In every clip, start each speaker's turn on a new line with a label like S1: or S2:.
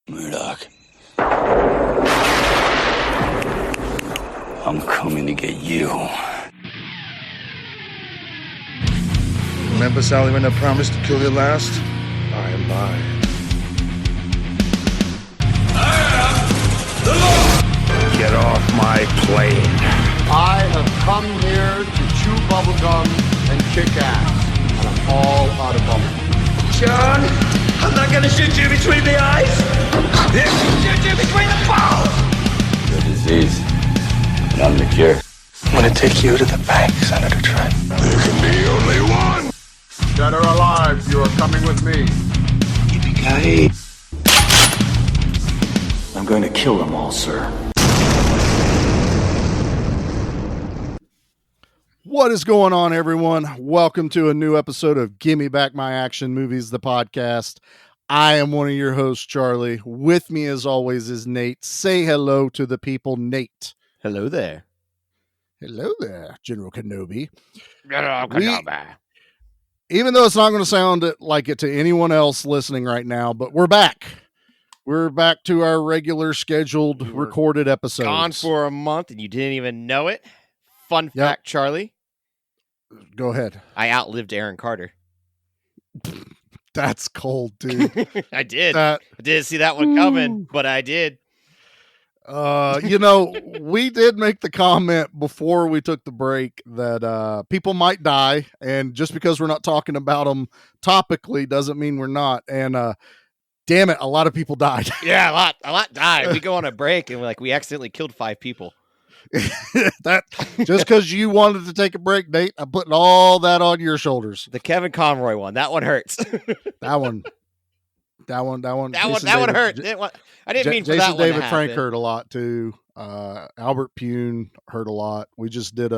S1: Murdoch. I'm coming to get you.
S2: Remember, Sally, when I promised to kill you last? I lied. Get off my plane.
S3: I have come here to chew bubblegum and kick ass. And I'm all out of bubblegum.
S4: John, I'm not gonna shoot you between the eyes. Shoot you between the balls.
S1: The disease. And I'm the cure.
S2: I'm gonna take you to the bank, Senator Trent. There can be only one.
S3: Dead or alive, you are coming with me.
S1: Yippee-ki-yay.
S5: I'm going to kill them all, sir.
S6: What is going on, everyone? Welcome to a new episode of Gimme Back My Action Movies, the podcast. I am one of your hosts, Charlie. With me, as always, is Nate. Say hello to the people, Nate.
S7: Hello there.
S6: Hello there, General Kenobi. Even though it's not going to sound like it to anyone else listening right now, but we're back. We're back to our regular scheduled recorded episodes.
S7: Gone for a month and you didn't even know it. Fun fact, Charlie.
S6: Go ahead.
S7: I outlived Aaron Carter.
S6: That's cold, dude.
S7: I did. I didn't see that one coming, but I did.
S6: We did make the comment before we took the break that people might die, and just because we're not talking about them topically doesn't mean we're not. And damn it, a lot of people died.
S7: Yeah, a lot died. We go on a break and we accidentally killed 5 people.
S6: That just because you wanted to take a break, Nate, I'm putting all that on your shoulders.
S7: The Kevin Conroy one, that one hurts.
S6: That one
S7: hurt. I didn't mean for
S6: Jason
S7: that one to
S6: David
S7: happen.
S6: Frank hurt a lot too. Albert Pune hurt a lot. We just did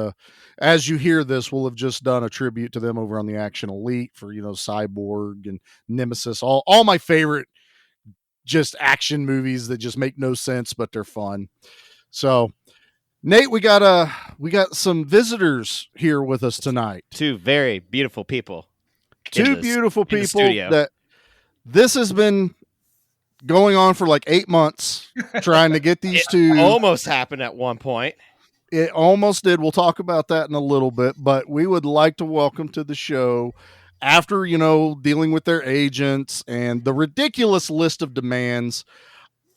S6: as you hear this, we'll have just done a tribute to them over on the Action Elite for, Cyborg and Nemesis, all my favorite just action movies that just make no sense, but they're fun. So Nate, we got some visitors here with us tonight.
S7: 2 very beautiful people.
S6: Two beautiful people that this has been going on for like 8 months trying to get these two.
S7: Almost happened at one point.
S6: It almost did. We'll talk about that in a little bit, but we would like to welcome to the show, after, dealing with their agents and the ridiculous list of demands.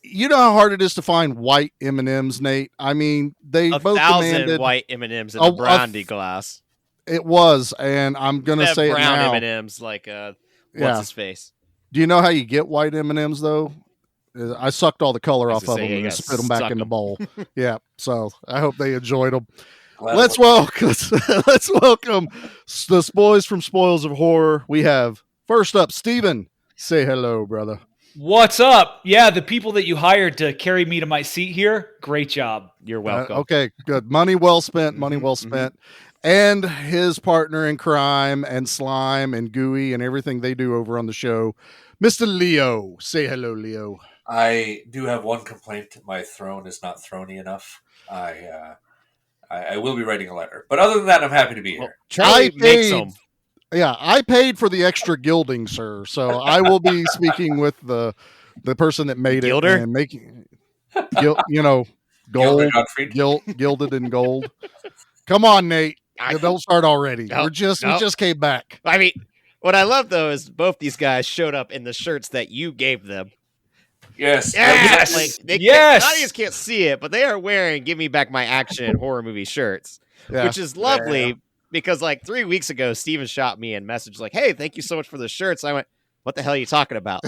S6: You know how hard it is to find white M&Ms, Nate? I mean, they both
S7: 1,000
S6: demanded
S7: white M&Ms in a brandy glass.
S6: It was, and I'm going to say
S7: brown
S6: it now.
S7: M&Ms what's his face?
S6: Do you know how you get white M&Ms, though? I sucked all the color off of them and spit them back in the bowl. Yeah, so I hope they enjoyed them. Let's welcome the boys from Spoils of Horror. We have, first up, Steven. Say hello, brother.
S8: What's up? Yeah, the people that you hired to carry me to my seat here, great job.
S7: You're welcome.
S6: Okay, good. Money well spent. And his partner in crime and slime and gooey and everything they do over on the show, Mr. Leo. Say hello, Leo.
S9: I do have one complaint. My throne is not throny enough. I will be writing a letter. But other than that, I'm happy to be here.
S7: Charlie makes them.
S6: Yeah, I paid for the extra gilding, sir. So I will be speaking with the person that made
S7: Gilder?
S6: it and making, gold, gilded in gold. Come on, Nate. Don't start already. We just came back.
S7: I mean, what I love though is both these guys showed up in the shirts that you gave them.
S9: Yes.
S7: Audience can't see it, but they are wearing "Give Me Back My Action" horror movie shirts, which is lovely. Yeah. Because 3 weeks ago, Steven shot me a message like, "Hey, thank you so much for the shirts." I went, "What the hell are you talking about?"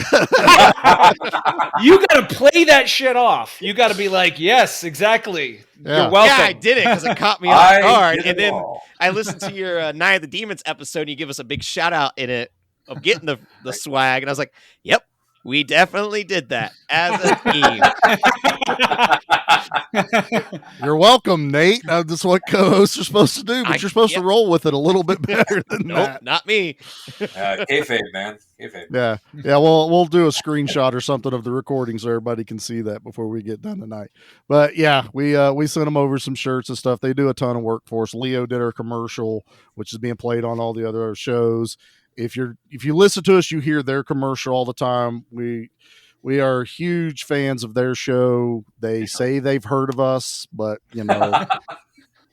S8: You got to play that shit off. You got to be like, "Yes, exactly.
S6: Yeah.
S8: You're welcome."
S7: Yeah, I did it because it caught me off guard. And then I listened to your Night of the Demons episode, and you give us a big shout out in it of getting the swag, and I was like, "Yep, we definitely did that as a team."
S6: You're welcome, Nate. That's what co-hosts are supposed to do, but you're supposed to roll with it a little bit better than that.
S7: Nope, not me.
S9: Kayfabe, man. Kayfabe.
S6: Yeah. We'll do a screenshot or something of the recording so everybody can see that before we get done tonight. But yeah, we sent them over some shirts and stuff. They do a ton of work for us. Leo did our commercial, which is being played on all the other shows. If you listen to us, you hear their commercial all the time. We We are huge fans of their show. They say they've heard of us, but you know,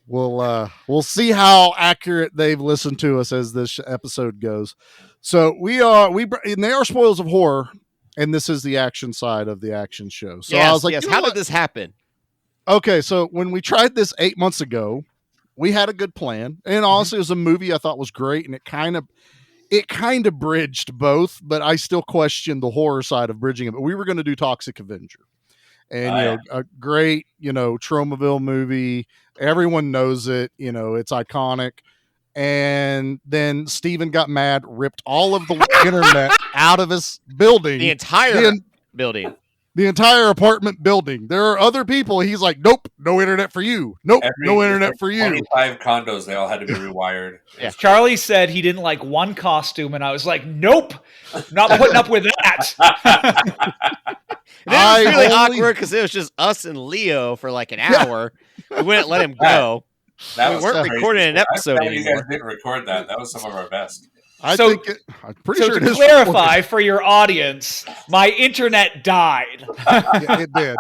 S6: we'll see how accurate they've listened to us as this episode goes. So and they are spoils of horror, and this is the action side of the action show. So I was like,
S7: how did this happen?
S6: Okay, so when we tried this 8 months ago, we had a good plan, and honestly, it was a movie I thought was great, and it kind of bridged both, but I still question the horror side of bridging it. But we were going to do Toxic Avenger, and a great Tromaville movie. Everyone knows it. It's iconic. And then Steven got mad, ripped all of the internet out of his building,
S7: the entire building.
S6: The entire apartment building. There are other people. He's like, nope, no internet for you. Nope, no internet for you.
S9: 25 condos, they all had to be rewired.
S8: Yeah. Charlie said he didn't like one costume, and I was like, nope, not putting up with that.
S7: It was really awkward because it was just us and Leo for like an hour. We wouldn't let him go. We weren't recording an episode anymore.
S9: You guys didn't record that. That was some of our best.
S6: I'm pretty sure
S8: to clarify for your audience, my internet died.
S6: Yeah, it did.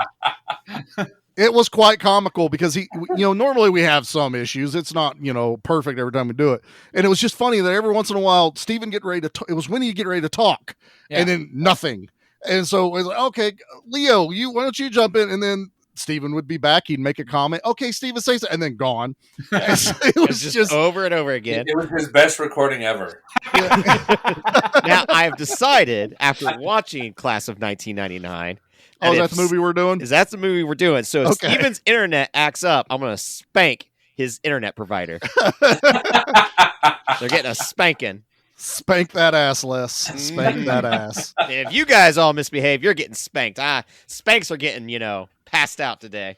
S6: It was quite comical because normally we have some issues. It's not, perfect every time we do it. And it was just funny that every once in a while, Steven get ready to, it was when you get ready to talk and then nothing. And so it was like, okay, Leo, why don't you jump in? And then Steven would be back. He'd make a comment. Okay, Steven says that, and then gone. It was just
S7: over and over again.
S9: It was his best recording ever.
S7: Now, I've decided after watching Class of 1999.
S6: Oh, that's the movie we're doing?
S7: That's the movie we're doing. So if Steven's internet acts up, I'm going to spank his internet provider. They're getting a spanking.
S6: Spank that ass, Les. Spank that ass.
S7: And if you guys all misbehave, you're getting spanked. Spanks are getting, passed out today.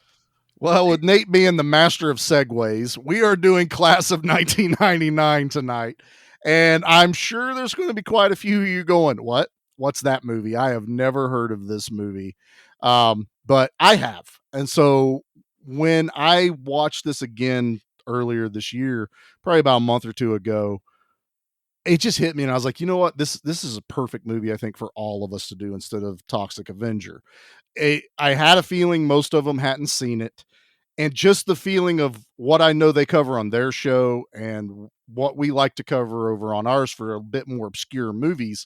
S6: Well, with Nate being the master of segues, we are doing Class of 1999 tonight. And I'm sure there's going to be quite a few of you going, what? What's that movie? I have never heard of this movie. But I have. And so when I watched this again earlier this year, probably about a month or two ago, it just hit me, and I was like, you know what? This is a perfect movie, I think, for all of us to do instead of Toxic Avenger. I had a feeling most of them hadn't seen it, and just the feeling of what I know they cover on their show and what we like to cover over on ours for a bit more obscure movies,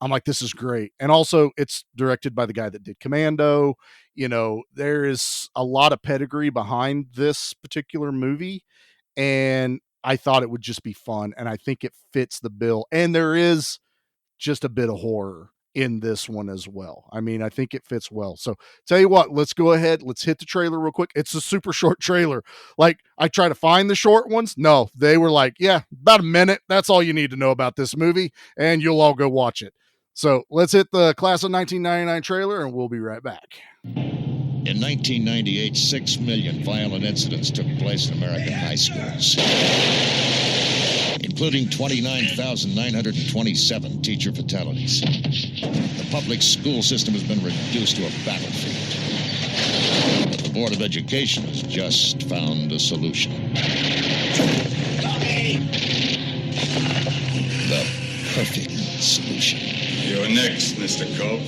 S6: I'm like, this is great. And also, it's directed by the guy that did Commando. There is a lot of pedigree behind this particular movie, and I thought it would just be fun, and I think it fits the bill. And there is just a bit of horror in this one as well. I mean, I think it fits well. So tell you what, let's go ahead. Let's hit the trailer real quick. It's a super short trailer. Like, I try to find the short ones. No, they were like, yeah, about a minute. That's all you need to know about this movie, and you'll all go watch it. So let's hit the Class of 1999 trailer, and we'll be right back.
S10: In 1998, 6 million violent incidents took place in American high schools, including 29,927 teacher fatalities. The public school system has been reduced to a battlefield. But the Board of Education has just found a solution. The perfect solution.
S2: You're next, Mr. Cope.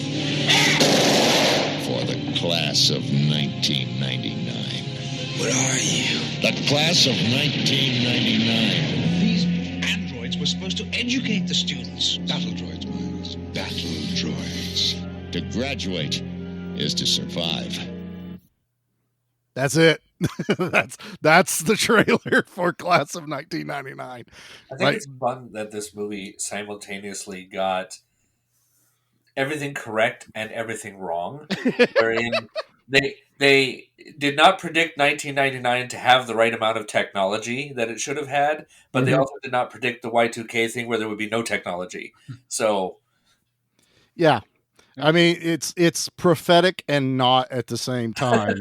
S10: For the Class of 1999.
S2: What are you?
S10: The Class of 1999.
S11: These androids were supposed to educate the students.
S2: Battle droids, Miles. Battle droids.
S10: To graduate is to survive.
S6: That's it. that's the trailer for Class of 1999.
S9: I think it's fun that this movie simultaneously got everything correct and everything wrong. Wherein they did not predict 1999 to have the right amount of technology that it should have had, but they also did not predict the Y2K thing where there would be no technology. So,
S6: yeah, I mean, it's prophetic and not at the same time,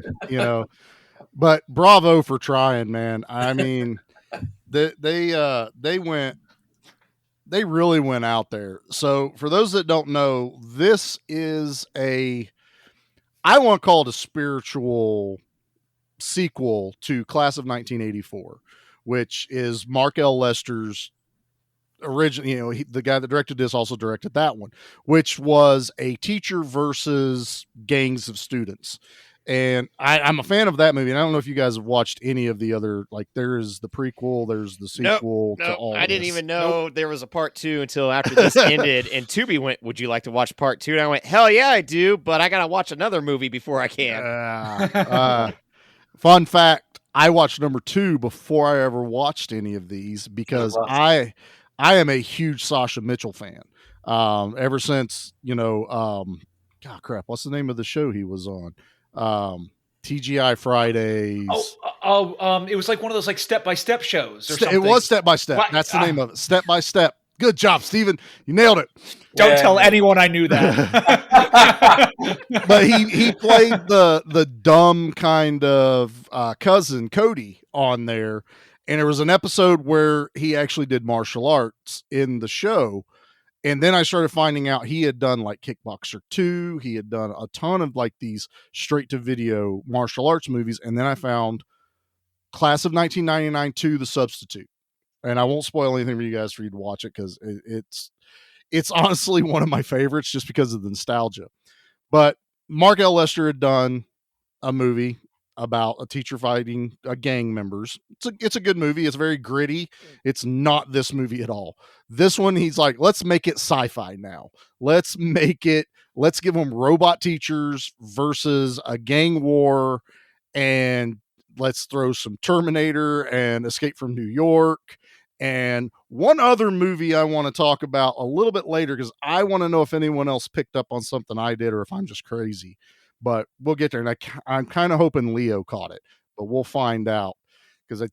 S6: But bravo for trying, man. I mean, they really went out there. So for those that don't know, this is I want to call it a spiritual sequel to Class of 1984, which is Mark L. Lester's originally, the guy that directed this also directed that one, which was a teacher versus gangs of students. And I'm a fan of that movie. And I don't know if you guys have watched any of the other, like there's the prequel, there's the sequel to all
S7: I didn't
S6: this.
S7: even know there was a part 2 until after this ended. And Tubi went, "Would you like to watch part 2?" And I went, "Hell yeah, I do, but I got to watch another movie before I can."
S6: Fun fact, I watched number 2 before I ever watched any of these because I am a huge Sasha Mitchell fan. Ever since, God crap, what's the name of the show he was on? TGI Fridays.
S8: It was like one of those like step-by-step shows or something.
S6: It was Step by Step. That's the name of it. Step by Step. Good job, Steven. You nailed it.
S8: Don't tell anyone I knew that.
S6: But he played the dumb kind of cousin Cody on there. And there was an episode where he actually did martial arts in the show. And then I started finding out he had done like Kickboxer 2. He had done a ton of like these straight to video martial arts movies. And then I found Class of 1999 2, The Substitute. And I won't spoil anything for you guys for you to watch it because it's honestly one of my favorites just because of the nostalgia. But Mark L. Lester had done a movie about a teacher fighting gang members. It's a good movie. It's very gritty. It's not this movie at all. This one, he's like, let's make it sci-fi now. Let's give them robot teachers versus a gang war, and let's throw some Terminator and Escape from New York and one other movie I want to talk about a little bit later because I want to know if anyone else picked up on something I did or if I'm just crazy. But we'll get there. And I'm kind of hoping Leo caught it, but we'll find out because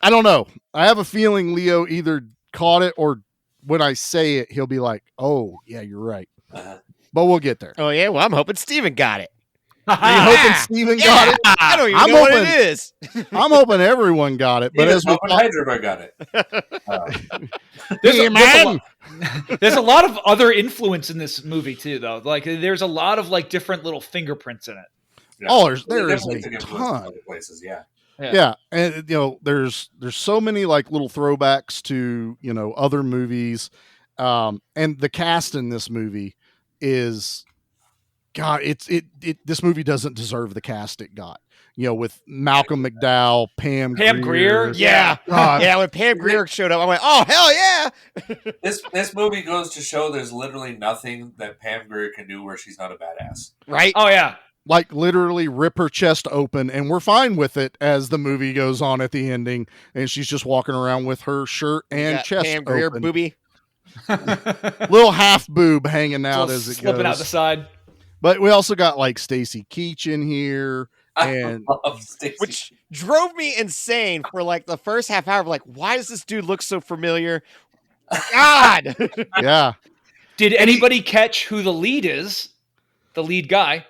S6: I don't know. I have a feeling Leo either caught it or when I say it, he'll be like, "Oh, yeah, you're right." But we'll get there.
S7: Oh, yeah. Well, I'm hoping Steven got it.
S6: Are you hoping Steven got it?
S7: I don't even know what it is.
S6: I'm hoping everyone got it. But as we
S9: Hyderabad got
S6: it.
S8: There's a lot of other influence in this movie too, though. Like there's a lot of like different little fingerprints in it.
S9: Yeah.
S6: Oh, there is a ton.
S9: Other places, yeah.
S6: And there's so many like little throwbacks to other movies, and the cast in this movie is, God, this movie doesn't deserve the cast it got. With Malcolm McDowell, Pam Grier.
S7: Yeah. Yeah, when Pam Grier showed up, I went, "Oh, hell yeah."
S9: This movie goes to show there's literally nothing that Pam Grier can do where she's not a badass.
S7: Right?
S8: Oh, yeah.
S6: Like literally rip her chest open, and we're fine with it as the movie goes on at the ending, and she's just walking around with her shirt and chest
S7: Pam Grier
S6: open.
S7: booby.
S6: Little half boob hanging out as it
S8: slipping
S6: goes.
S8: out the side.
S6: But we also got like Stacy Keach in here. And
S7: which drove me insane for like the first half hour. Like, why does this dude look so familiar? God.
S6: Yeah.
S8: Did anybody catch who the lead is? The lead guy.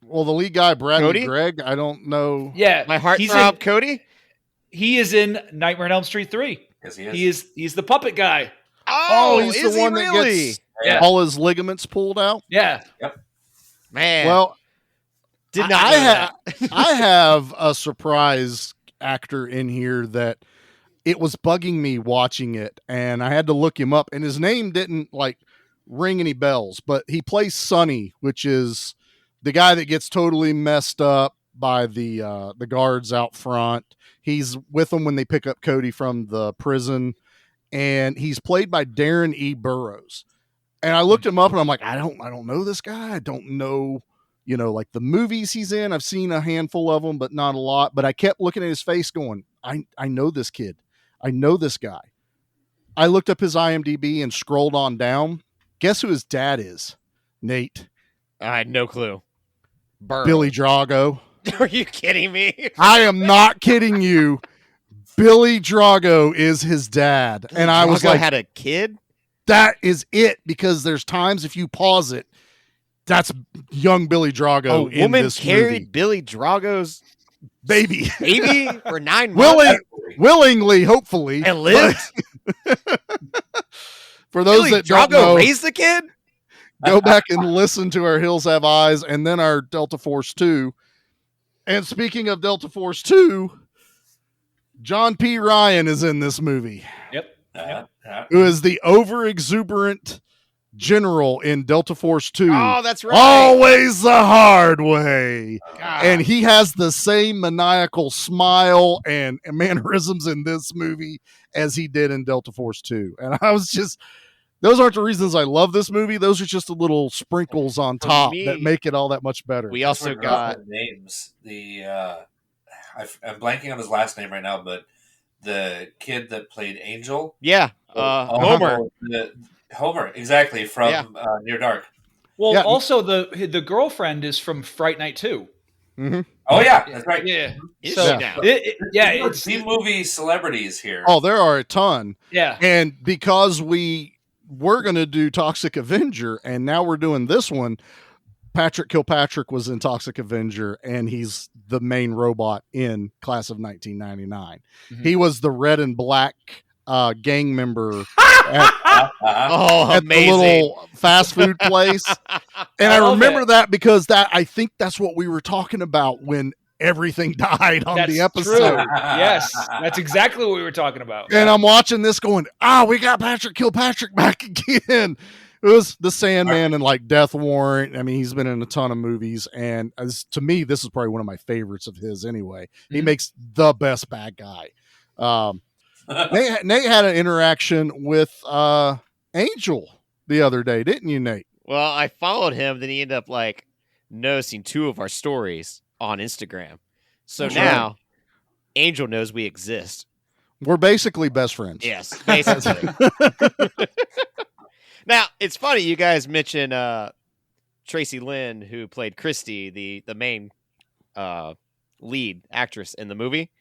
S6: Well, the lead guy, Bradley
S7: Cody?
S6: Gregg, I don't know.
S8: Yeah.
S7: My heartthrob, Cody?
S8: He is in Nightmare on Elm Street 3.
S9: Yes, he is.
S8: He's the puppet guy.
S7: Oh,
S6: he's
S7: is
S6: the one
S7: he
S6: that
S7: really?
S6: gets all his ligaments pulled out?
S8: Yeah.
S9: Yep.
S7: Man.
S6: Well,
S7: did not know that.
S6: I have a surprise actor in here that it was bugging me watching it, and I had to look him up, and his name didn't like ring any bells, but he plays Sonny, which is the guy that gets totally messed up by the guards out front. He's with them when they pick up Cody from the prison, and he's played by Darren E. Burroughs. And I looked him up, and I'm like, I don't know this guy. I don't know, like the movies he's in. I've seen a handful of them, but not a lot. But I kept looking at his face going, I know this kid. I know this guy. I looked up his IMDb and scrolled on down. Guess who his dad is? Nate.
S7: I had no clue. Burr.
S6: Billy Drago.
S7: Are you kidding me?
S6: I am not kidding you. Billy Drago is his dad. And I was like,
S7: had a kid?
S6: That is it, because there's times if you pause it, that's young Billy Drago.
S7: A woman
S6: this
S7: carried
S6: movie.
S7: Billy Drago's
S6: baby
S7: for 9 months.
S6: Willingly, hopefully.
S7: And lived.
S6: For those
S7: Billy
S6: that
S7: Drago
S6: don't know,
S7: raised the kid?
S6: go back and listen to our Hills Have Eyes and then our Delta Force 2. And speaking of Delta Force 2, John P. Ryan is in this movie.
S8: Yep.
S6: who is the over exuberant general in Delta Force 2.
S7: Oh, that's right.
S6: Always the hard way.
S7: God.
S6: And he has the same maniacal smile and mannerisms in this movie as he did in Delta Force 2. And I was just, those aren't the reasons I love this movie. Those are just the little sprinkles on top that make it all that much better.
S7: We also got
S9: names. I'm blanking on his last name right now, but the kid that played Angel.
S7: Yeah. Homer.
S9: Homer, exactly, from Near Dark.
S8: Well, also the girlfriend is from Fright Night 2.
S6: Mm-hmm.
S9: Oh yeah, that's right.
S8: Yeah.
S7: So
S8: it's
S9: B-movie celebrities here.
S6: Oh, there are a ton.
S8: Yeah.
S6: And because we were going to do Toxic Avenger, and now we're doing this one, Patrick Kilpatrick was in Toxic Avenger, and he's the main robot in Class of 1999.
S8: Mm-hmm.
S6: He was the red and black gang member
S7: at
S6: the little fast food place. And I remember that because I think that's what we were talking about when everything died on the episode.
S8: True. Yes, that's exactly what we were talking about.
S6: And I'm watching this going, we got Patrick Kilpatrick back again. It was the Sandman and like Death Warrant. I mean, he's been in a ton of movies, and to me, this is probably one of my favorites of his. Anyway, he makes the best bad guy. Nate had an interaction with Angel the other day, didn't you, Nate?
S7: Well, I followed him, then he ended up like noticing 2 of our stories on Instagram. So now Angel knows we exist.
S6: We're basically best friends.
S7: Yes, basically. Now, it's funny you guys mentioned Tracy Lynn, who played Christy, the main lead actress in the movie.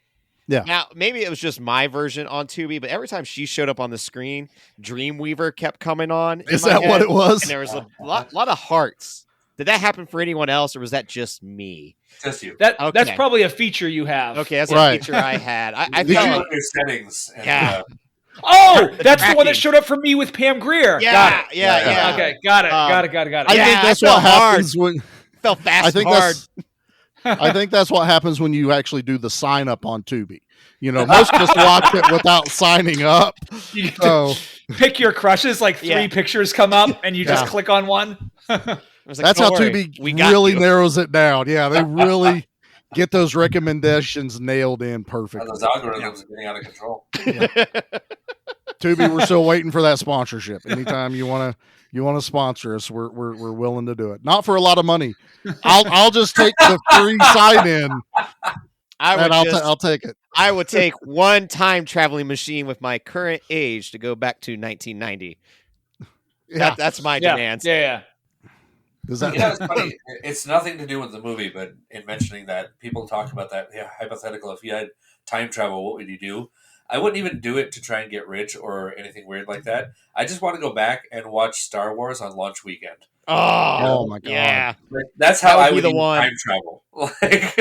S6: Yeah.
S7: Now, maybe it was just my version on Tubi, but every time she showed up on the screen, Dreamweaver kept coming on.
S6: Is that what it was?
S7: And there was a lot of hearts. Did that happen for anyone else, or was that just me?
S9: Just you.
S8: That's probably a feature you have.
S7: Okay, that's a feature I had. I
S9: felt
S7: felt
S9: your settings. And,
S8: oh, that's the one that showed up for me with Pam Grier.
S7: Yeah,
S8: got it.
S7: yeah.
S8: Okay, got it.
S6: I think that's what happens when
S7: felt fast and hard.
S6: I think that's what happens when you actually do the sign up on Tubi. You know, most of us watch it without signing up.
S8: You get to pick your crushes, like 3 pictures come up, and you just click on one.
S6: That's how Tubi really narrows it down. Yeah, they really get those recommendations nailed in perfectly.
S9: Those algorithms are getting out of control.
S6: Tubi, we're still waiting for that sponsorship. Anytime you want to sponsor us, we're willing to do it. Not for a lot of money. I'll just take the free sign in. I'll take it.
S7: I would take one time traveling machine with my current age to go back to 1990.
S6: Yeah.
S7: That's my demands.
S8: Yeah.
S6: Is that
S9: it's funny. It's nothing to do with the movie, but in mentioning that, people talk about that hypothetical. If you had time travel, what would you do? I wouldn't even do it to try and get rich or anything weird like that. I just want to go back and watch Star Wars on launch weekend.
S6: Oh my god!
S7: Yeah,
S9: that's how I would
S7: be the
S9: use
S7: one.
S9: time travel.
S7: All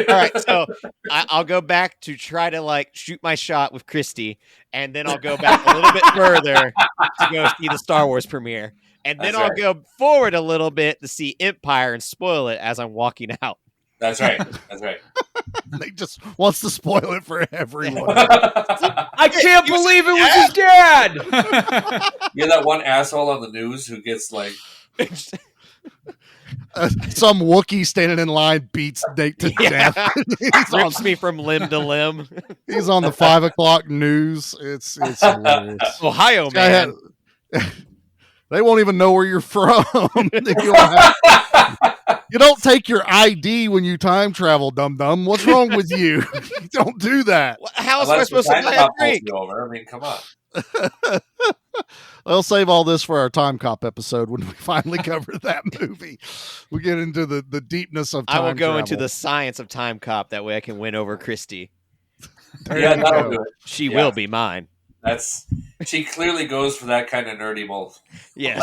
S7: right, so I'll go back to try to like shoot my shot with Christy, and then I'll go back a little bit further to go see the Star Wars premiere, and then I'll go forward a little bit to see Empire and spoil it as I'm walking out.
S9: That's right.
S6: They just wants to spoil it for everyone.
S8: I can't believe it was his dad.
S9: You're that one asshole on the news who gets like.
S6: Some Wookiee standing in line beats Nate to death.
S7: Rips me from limb to limb.
S6: He's on the 5 o'clock news. It's hilarious.
S7: Ohio, man.
S6: They won't even know where you're from. You don't take your ID when you time travel, dum-dum. What's wrong with you? You don't do that.
S7: How am I supposed to buy a drink?
S9: I mean, come on.
S6: I'll save all this for our Time Cop episode when we finally cover that movie. We get into the deepness of time
S7: I will go
S6: travel.
S7: into the science of Time Cop. That way I can win over Christy.
S9: That'll do it.
S7: She will be mine.
S9: She clearly goes for that kind of nerdy mold.
S7: Yes.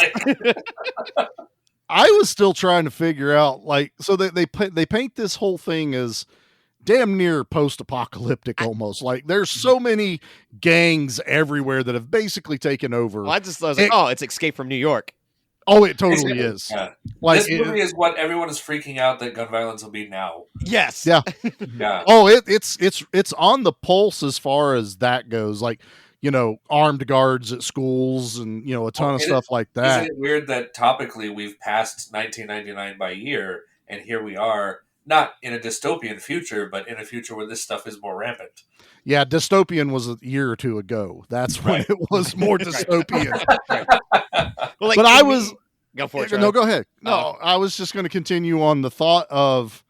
S6: I was still trying to figure out, so they paint this whole thing as damn near post-apocalyptic almost. Like there's so many gangs everywhere that have basically taken over.
S7: Well, I was like, it's Escape from New York.
S6: Oh, it totally is.
S9: Yeah.
S6: Like,
S9: this movie is what everyone is freaking out that gun violence will be now.
S7: Yes.
S6: Yeah.
S9: Yeah.
S6: Oh, it's on the pulse as far as that goes. Like armed guards at schools and, a ton of stuff like that.
S9: Isn't it weird that topically we've passed 1999 by year, and here we are, not in a dystopian future, but in a future where this stuff is more rampant?
S6: Yeah, dystopian was a year or two ago. That's when it was more dystopian.
S7: Well,
S6: but I was...
S7: Go for it,
S6: No, go ahead. No, I was just going to continue on the thought of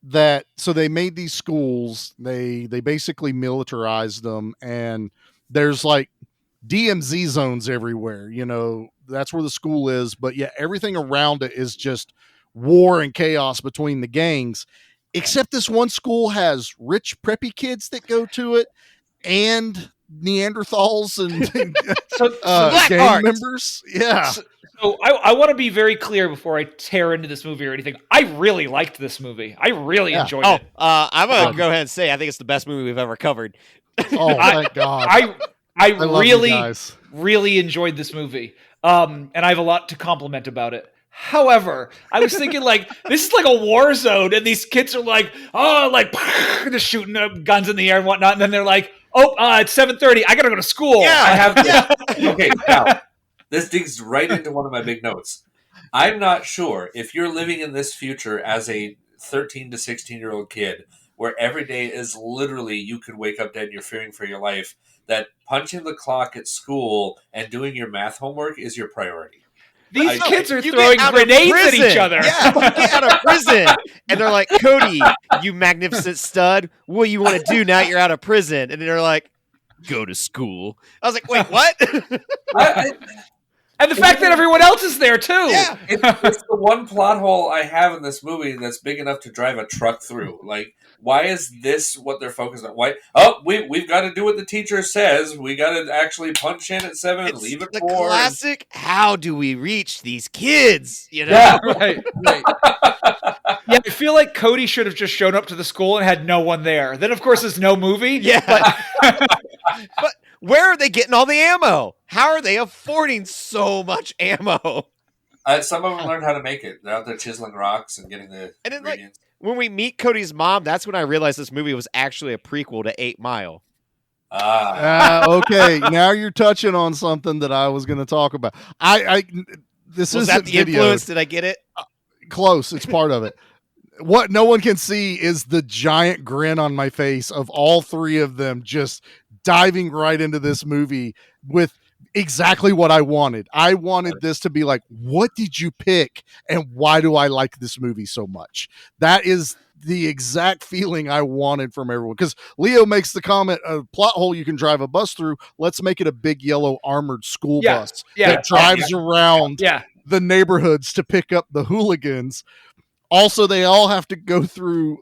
S6: that. So they made these schools, they basically militarized them, and there's like DMZ zones everywhere. That's where the school is, but yeah, everything around it is just war and chaos between the gangs, except this one school has rich preppy kids that go to it and Neanderthals and gang members. Yeah.
S8: So I want to be very clear before I tear into this movie or anything. I really liked this movie. I really enjoyed it.
S7: I'm going to go ahead and say I think it's the best movie we've ever covered.
S6: Oh, thank God.
S8: I really enjoyed this movie. And I have a lot to compliment about it. However, I was thinking this is like a war zone, and these kids are they're shooting guns in the air and whatnot, and then they're like, it's 7:30. I got to go to school.
S9: Yeah. Okay, now, this digs right into one of my big notes. I'm not sure if you're living in this future as a 13 to 16-year-old kid, where every day is literally you could wake up dead and you're fearing for your life, that punching the clock at school and doing your math homework is your priority.
S8: These kids are throwing grenades at each other.
S7: Yeah, you get out of prison. And they're like, Cody, you magnificent stud, what do you want to do now that you're out of prison? And they're like, go to school. I was like, wait, what?
S8: And the fact that everyone else is there, too.
S9: Yeah, it's the one plot hole I have in this movie that's big enough to drive a truck through. Why is this what they're focused on? Why? We've got to do what the teacher says. We got to actually punch in at 7 and leave at 4.
S7: The classic, how do we reach these kids?
S8: Yeah, right. Yeah, I feel like Cody should have just shown up to the school and had no one there. Then, of course, there's no movie.
S7: Yeah. But where are they getting all the ammo? How are they affording so much ammo?
S9: Some of them learned how to make it. They're out there chiseling rocks and getting the ingredients.
S7: When we meet Cody's mom, that's when I realized this movie was actually a prequel to 8 Mile.
S6: Okay, now you're touching on something that I was going to talk about. This
S7: was that the influence? Did I get it?
S6: Close. It's part of it. What no one can see is the giant grin on my face of all three of them just diving right into this movie with exactly what I wanted. I wanted this to be like, what did you pick and why do I like this movie so much? That is the exact feeling I wanted from everyone. Because Leo makes the comment, a plot hole you can drive a bus through. Let's make it a big yellow armored school bus that drives around the neighborhoods to pick up the hooligans. Also, they all have to go through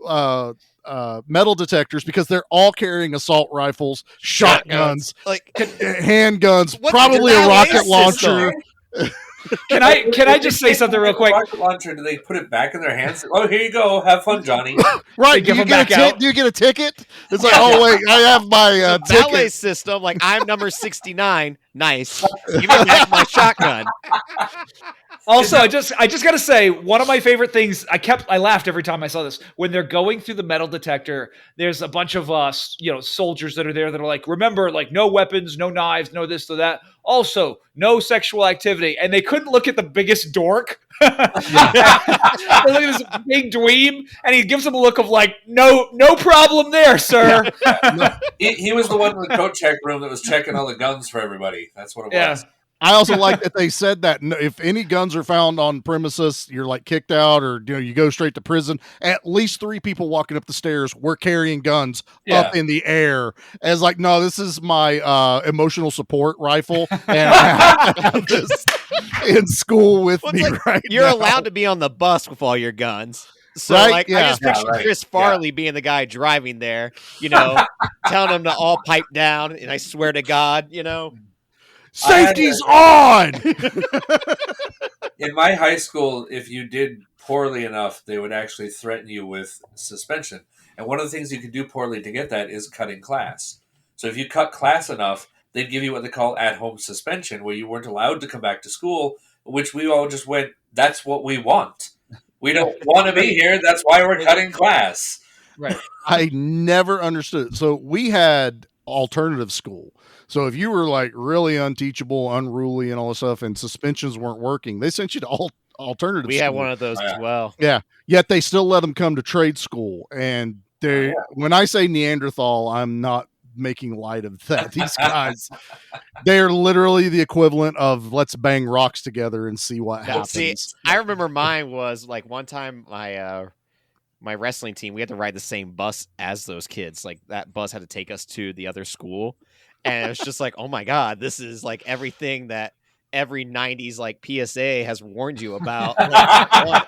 S6: metal detectors because they're all carrying assault rifles, shotguns, handguns, probably a rocket launcher.
S8: Can I just say something real quick?
S9: Rocket launcher, do they put it back in their hands? Oh, here you go. Have fun, Johnny.
S6: Right. Do you get a ticket? It's like, oh, wait, I have my ticket.
S7: Ballet system. Like, I'm number 69. Nice. Give me back my shotgun.
S8: Also, I just got to say, one of my favorite things, I laughed every time I saw this. When they're going through the metal detector, there's a bunch of soldiers that are there that are like, remember, like, no weapons, no knives, no this, no that. Also, no sexual activity. And they couldn't look at the biggest dork. They look at this big dweeb, and he gives him a look of like, no problem there, sir.
S9: He was the one in the coat check room that was checking all the guns for everybody. That's what it was.
S6: I also like that they said that if any guns are found on premises, you're like kicked out or you go straight to prison. At least 3 people walking up the stairs were carrying guns up in the air as like, no, this is my emotional support rifle, and I have this in school with me right
S7: You're
S6: now.
S7: allowed to be on the bus with all your guns. So, I just picture Chris Farley being the guy driving there, telling them to all pipe down, and I swear to God,
S6: Safety's on!
S9: In my high school, if you did poorly enough, they would actually threaten you with suspension. And one of the things you could do poorly to get that is cutting class. So if you cut class enough, they'd give you what they call at-home suspension, where you weren't allowed to come back to school, which we all just went, that's what we want. We don't want to be here. That's why we're cutting class.
S8: Right.
S6: I never understood. So we had alternative school. So if you were like really unteachable, unruly, and all this stuff, and suspensions weren't working, they sent you to alternative
S7: We
S6: school.
S7: had one of those as well.
S6: Yeah. Yet they still let them come to trade school. And when I say Neanderthal, I'm not making light of that. These guys, they're literally the equivalent of let's bang rocks together and see what happens.
S7: See, I remember mine was like one time my wrestling team, we had to ride the same bus as those kids. Like that bus had to take us to the other school. And it was just like, oh my God, this is like everything that every 90s like PSA has warned you about. Like,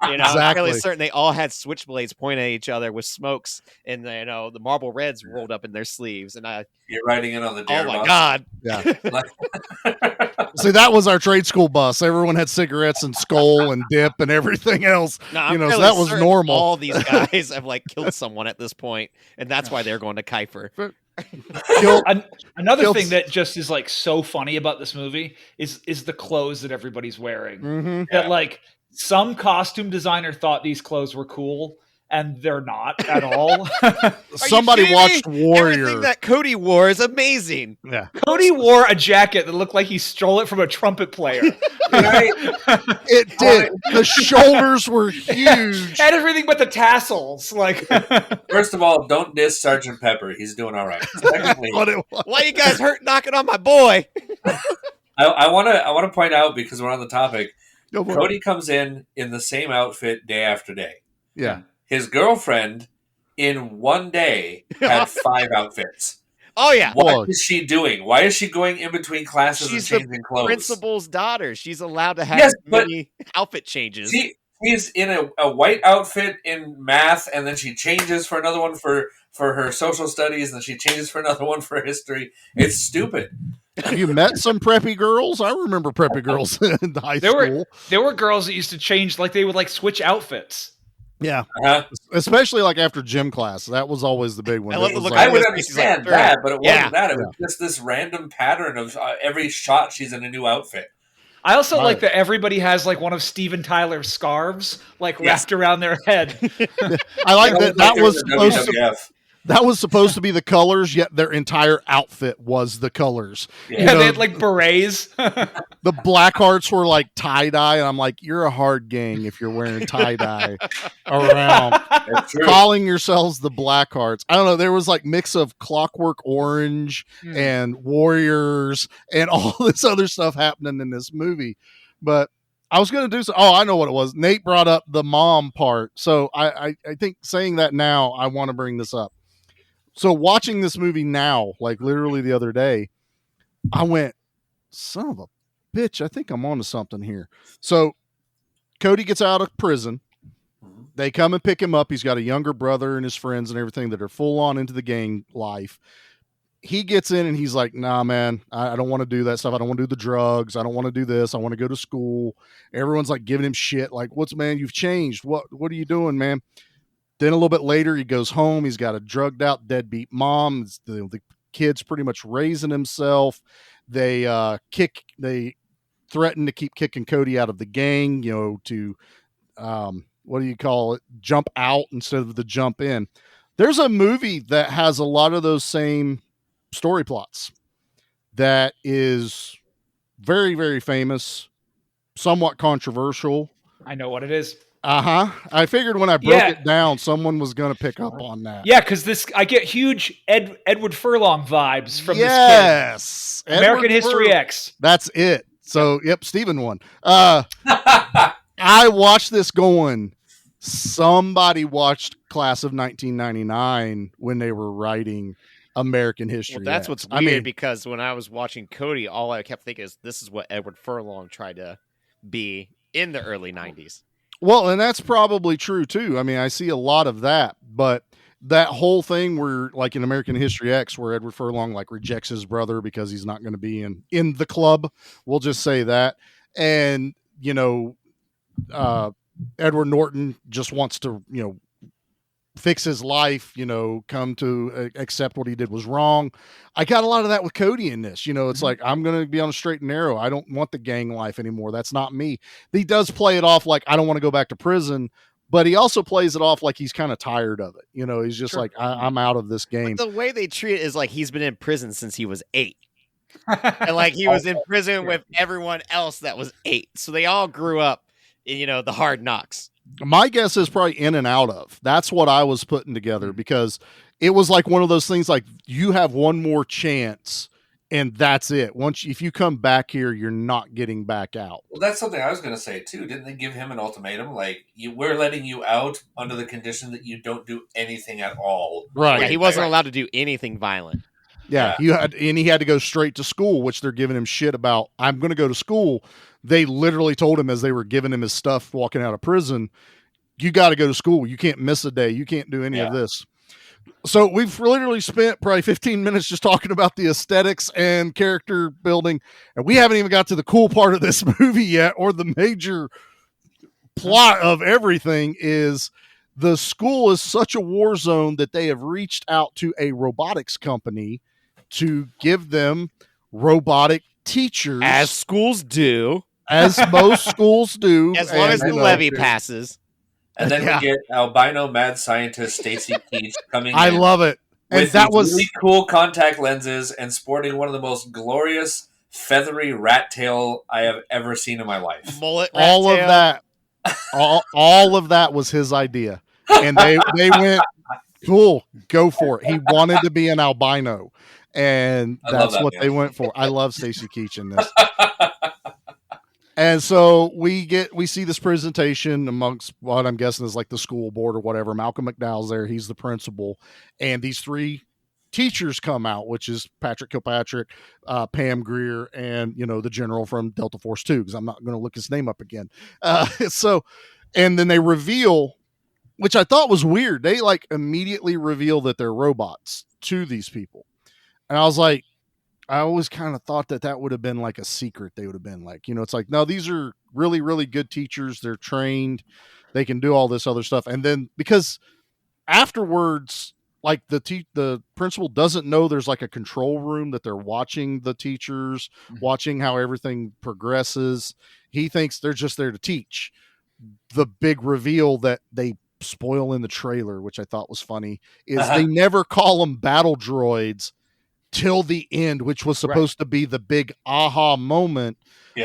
S7: you know, I'm fairly certain they all had switchblades pointing at each other with smokes, and the Marble Reds rolled up in their sleeves. And
S9: you're riding in on the dare
S7: oh my
S9: bus.
S7: God.
S6: Yeah. See, that was our trade school bus. Everyone had cigarettes and skull and dip and everything else.
S7: No,
S6: so that was normal.
S7: All these guys have like killed someone at this point, and that's why they're going to Kiefer.
S8: Another thing that just is like so funny about this movie is the clothes that everybody's wearing.
S6: Mm-hmm.
S8: That like some costume designer thought these clothes were cool, and they're not at all.
S6: Somebody watched Warrior.
S7: Everything that Cody wore is amazing.
S6: Yeah,
S8: Cody wore a jacket that looked like he stole it from a trumpet player.
S9: Right?
S6: It did. The shoulders were huge.
S8: And everything but the tassels. Like,
S9: first of all, don't diss Sergeant Pepper. He's doing all right. Secondly,
S7: why you guys hurt knocking on my boy?
S9: I want to point out, because we're on the topic. Cody comes in the same outfit day after day.
S6: Yeah.
S9: His girlfriend, in one day, had 5 outfits.
S7: Oh, yeah.
S9: What is she doing? Why is she going in between classes and changing clothes?
S7: Principal's daughter. She's allowed to have many outfit changes.
S9: She's in a white outfit in math, and then she changes for another one for her social studies, and then she changes for another one for history. It's stupid.
S6: Have you met some preppy girls? I remember preppy girls in high school.
S8: There were girls that used to change, like they would like switch outfits.
S6: Yeah, especially like after gym class. That was always the big one.
S9: I would understand that, but it wasn't that. It was just this random pattern of every shot she's in a new outfit.
S8: I also like that everybody has like one of Steven Tyler's scarves like wrapped around their head.
S6: I like that. That was supposed to be the colors, yet their entire outfit was the colors.
S8: Yeah, they had like berets.
S6: The Blackhearts were like tie-dye, and I'm like, you're a hard gang if you're wearing tie-dye around. Calling yourselves the Blackhearts. I don't know, there was like mix of Clockwork Orange and Warriors and all this other stuff happening in this movie. But I was going to do so. Oh, I know what it was. Nate brought up the mom part. So I think saying that now, I want to bring this up. So watching this movie now, like literally the other day, I went, son of a bitch, I think I'm onto something here. So Cody gets out of prison. They come and pick him up. He's got a younger brother and his friends and everything that are full on into the gang life. He gets in and he's like, nah, man, I don't want to do that stuff. I don't want to do the drugs. I don't want to do this. I want to go to school. Everyone's like giving him shit. Like, man, you've changed. What are you doing, man? Then a little bit later, he goes home. He's got a drugged out, deadbeat mom. The kid's pretty much raising himself. They threaten to keep kicking Cody out of the gang, to, what do you call it? Jump out instead of the jump in. There's a movie that has a lot of those same story plots that is very, very famous, somewhat controversial.
S8: I know what it is.
S6: I figured when I broke it down, someone was going to pick up on that.
S8: Yeah, because I get huge Edward Furlong vibes from this kid.
S6: Yes,
S8: American History X.
S6: That's it. So, yep, Steven won. I watched this going. Somebody watched Class of 1999 when they were writing American History.
S7: Well, that's what's weird, because when I was watching Cody, all I kept thinking is this is what Edward Furlong tried to be in the early 90s.
S6: Well, and that's probably true too. I mean, I see a lot of that, but that whole thing where, like in American History X, where Edward Furlong like rejects his brother because he's not going to be in the club. We'll just say that. And, Edward Norton just wants to, fix his life, come to accept what he did was wrong. I got a lot of that with Cody in this. It's like, I'm going to be on a straight and narrow. I don't want the gang life anymore. That's not me. He does play it off like, I don't want to go back to prison, but he also plays it off like he's kind of tired of it. You know, he's just
S8: Sure.
S6: like, I'm out of this game.
S7: But the way they treat it is like he's been in prison since he was 8. And like he was in prison with everyone else that was 8. So they all grew up in, you know, the hard knocks.
S6: My guess is probably in and out of. That's what I was putting together, because it was like one of those things like you have one more chance and that's it. If you come back here, you're not getting back out.
S9: Well, that's something I was going to say too. Didn't they give him an ultimatum? Like, we're letting you out under the condition that you don't do anything at all.
S6: Right.
S7: Yeah, he wasn't allowed to do anything violent.
S6: Yeah, he had to go straight to school, which they're giving him shit about. I'm going to go to school. They literally told him as they were giving him his stuff walking out of prison, you got to go to school. You can't miss a day. You can't do any of this. So we've literally spent probably 15 minutes just talking about the aesthetics and character building, and we haven't even got to the cool part of this movie yet, or the major plot of everything is the school is such a war zone that they have reached out to a robotics company to give them robotic teachers.
S7: As schools do.
S6: As most schools do.
S7: As long as the levy passes.
S9: And then we get albino mad scientist Stacy Keach coming in.
S6: I love it.
S9: And
S6: that was
S9: really cool contact lenses and sporting one of the most glorious feathery rat tail I have ever seen in my life.
S7: Mullet rat
S6: all
S7: tail.
S6: of that. All of that was his idea. And they went, cool, go for it. He wanted to be an albino. And that's what they went for. I love Stacy Keach in this. And so we see this presentation amongst what I'm guessing is like the school board or whatever. Malcolm McDowell's there. He's the principal. And these 3 teachers come out, which is Patrick Kilpatrick, Pam Grier, and, you know, the general from Delta Force 2, because I'm not going to look his name up again. And then they reveal, which I thought was weird. They like immediately reveal that they're robots to these people. And I was like, I always kind of thought that would have been like a secret. They would have been like, you know, it's like, no, these are really, really good teachers. They're trained. They can do all this other stuff. And then because afterwards, like the principal doesn't know there's like a control room that they're watching the teachers, watching how everything progresses. He thinks they're just there to teach. The big reveal that they spoil in the trailer, which I thought was funny, is they never call them battle droids till the end, which was supposed to be the big aha moment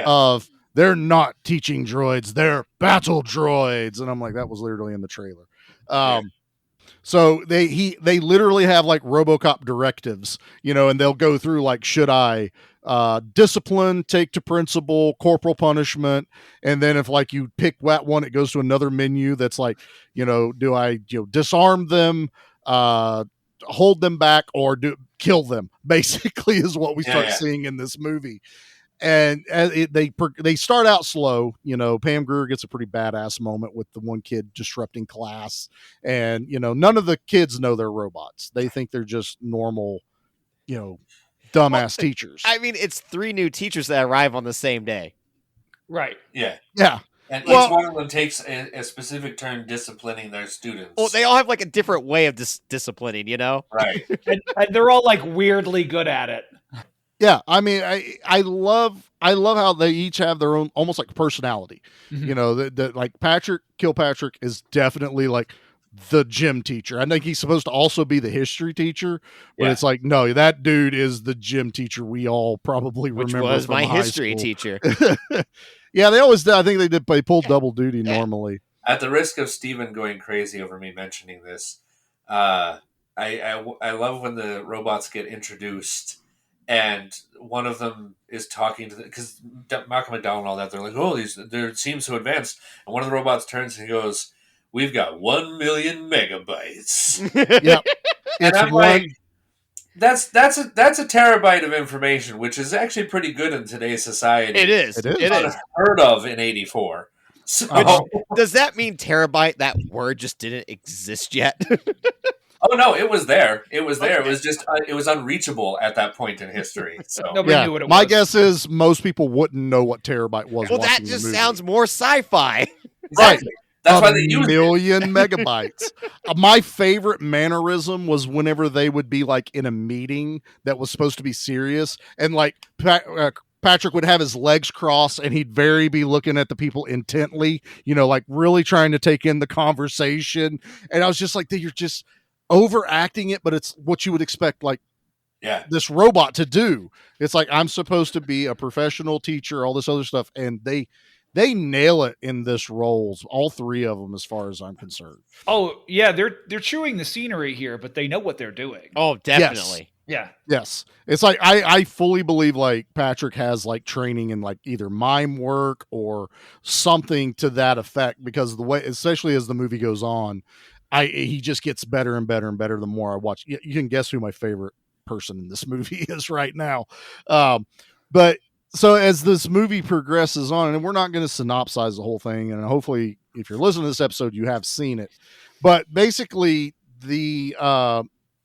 S6: of they're not teaching droids, they're battle droids. And I'm like, that was literally in the trailer. So they literally have like RoboCop directives, you know, and they'll go through like, should I discipline, take to principal, corporal punishment, and then if like you pick that one, it goes to another menu that's like, you know, do I disarm them, hold them back, or kill them, basically is what we start seeing in this movie. And they start out slow. You know, Pam Grier gets a pretty badass moment with the one kid disrupting class, and you know, none of the kids know they're robots. They think they're just normal, you know, dumbass teachers.
S7: I mean, it's 3 new teachers that arrive on the same day.
S8: Right.
S9: Yeah. And each one of them takes a specific turn disciplining their students.
S7: Well, they all have like a different way of disciplining, you know?
S9: Right.
S8: and they're all like weirdly good at it.
S6: Yeah, I mean, I love how they each have their own almost like personality.
S8: Mm-hmm.
S6: You know, that like Patrick Kilpatrick is definitely like the gym teacher. I think he's supposed to also be the history teacher, but it's like, no, that dude is the gym teacher we all probably remember. Which
S7: was
S6: from
S7: my
S6: high
S7: history
S6: school.
S7: teacher.
S6: Yeah, they always did. I think they pulled double duty normally.
S9: At the risk of Steven going crazy over me mentioning this, I love when the robots get introduced and one of them is talking to because Malcolm McDowell and all that, they're like, oh, they seem so advanced. And one of the robots turns and he goes, we've got 1 million megabytes.
S6: Yep.
S9: And I'm like, that's a terabyte of information, which is actually pretty good in today's society.
S7: It is.
S6: It is.
S7: It is.
S9: Unheard of in '84.
S7: So, does that mean terabyte? That word just didn't exist yet.
S9: Oh no, it was there. It was there. It was just it was unreachable at that point in history. So
S8: nobody knew what it was.
S6: My guess is most people wouldn't know what terabyte was.
S7: Well, that just sounds more sci-fi.
S9: Exactly. That's why they used
S6: 1 million megabytes. My favorite mannerism was whenever they would be like in a meeting that was supposed to be serious, and like Patrick would have his legs crossed and he'd be looking at the people intently, like really trying to take in the conversation. And I was just like, you're just overacting it, but it's what you would expect, like, this robot to do. It's like, I'm supposed to be a professional teacher, all this other stuff. And they nail it in this roles, all three of them, as far as I'm concerned.
S8: Oh yeah. They're chewing the scenery here, but they know what they're doing.
S7: Oh, definitely.
S8: Yeah.
S6: Yes. It's like, I fully believe like Patrick has like training in like either mime work or something to that effect, because the way, especially as the movie goes on, he just gets better and better and better the more I watch. You can guess who my favorite person in this movie is right now. But so as this movie progresses on, and we're not going to synopsize the whole thing, and hopefully if you're listening to this episode, you have seen it, but basically the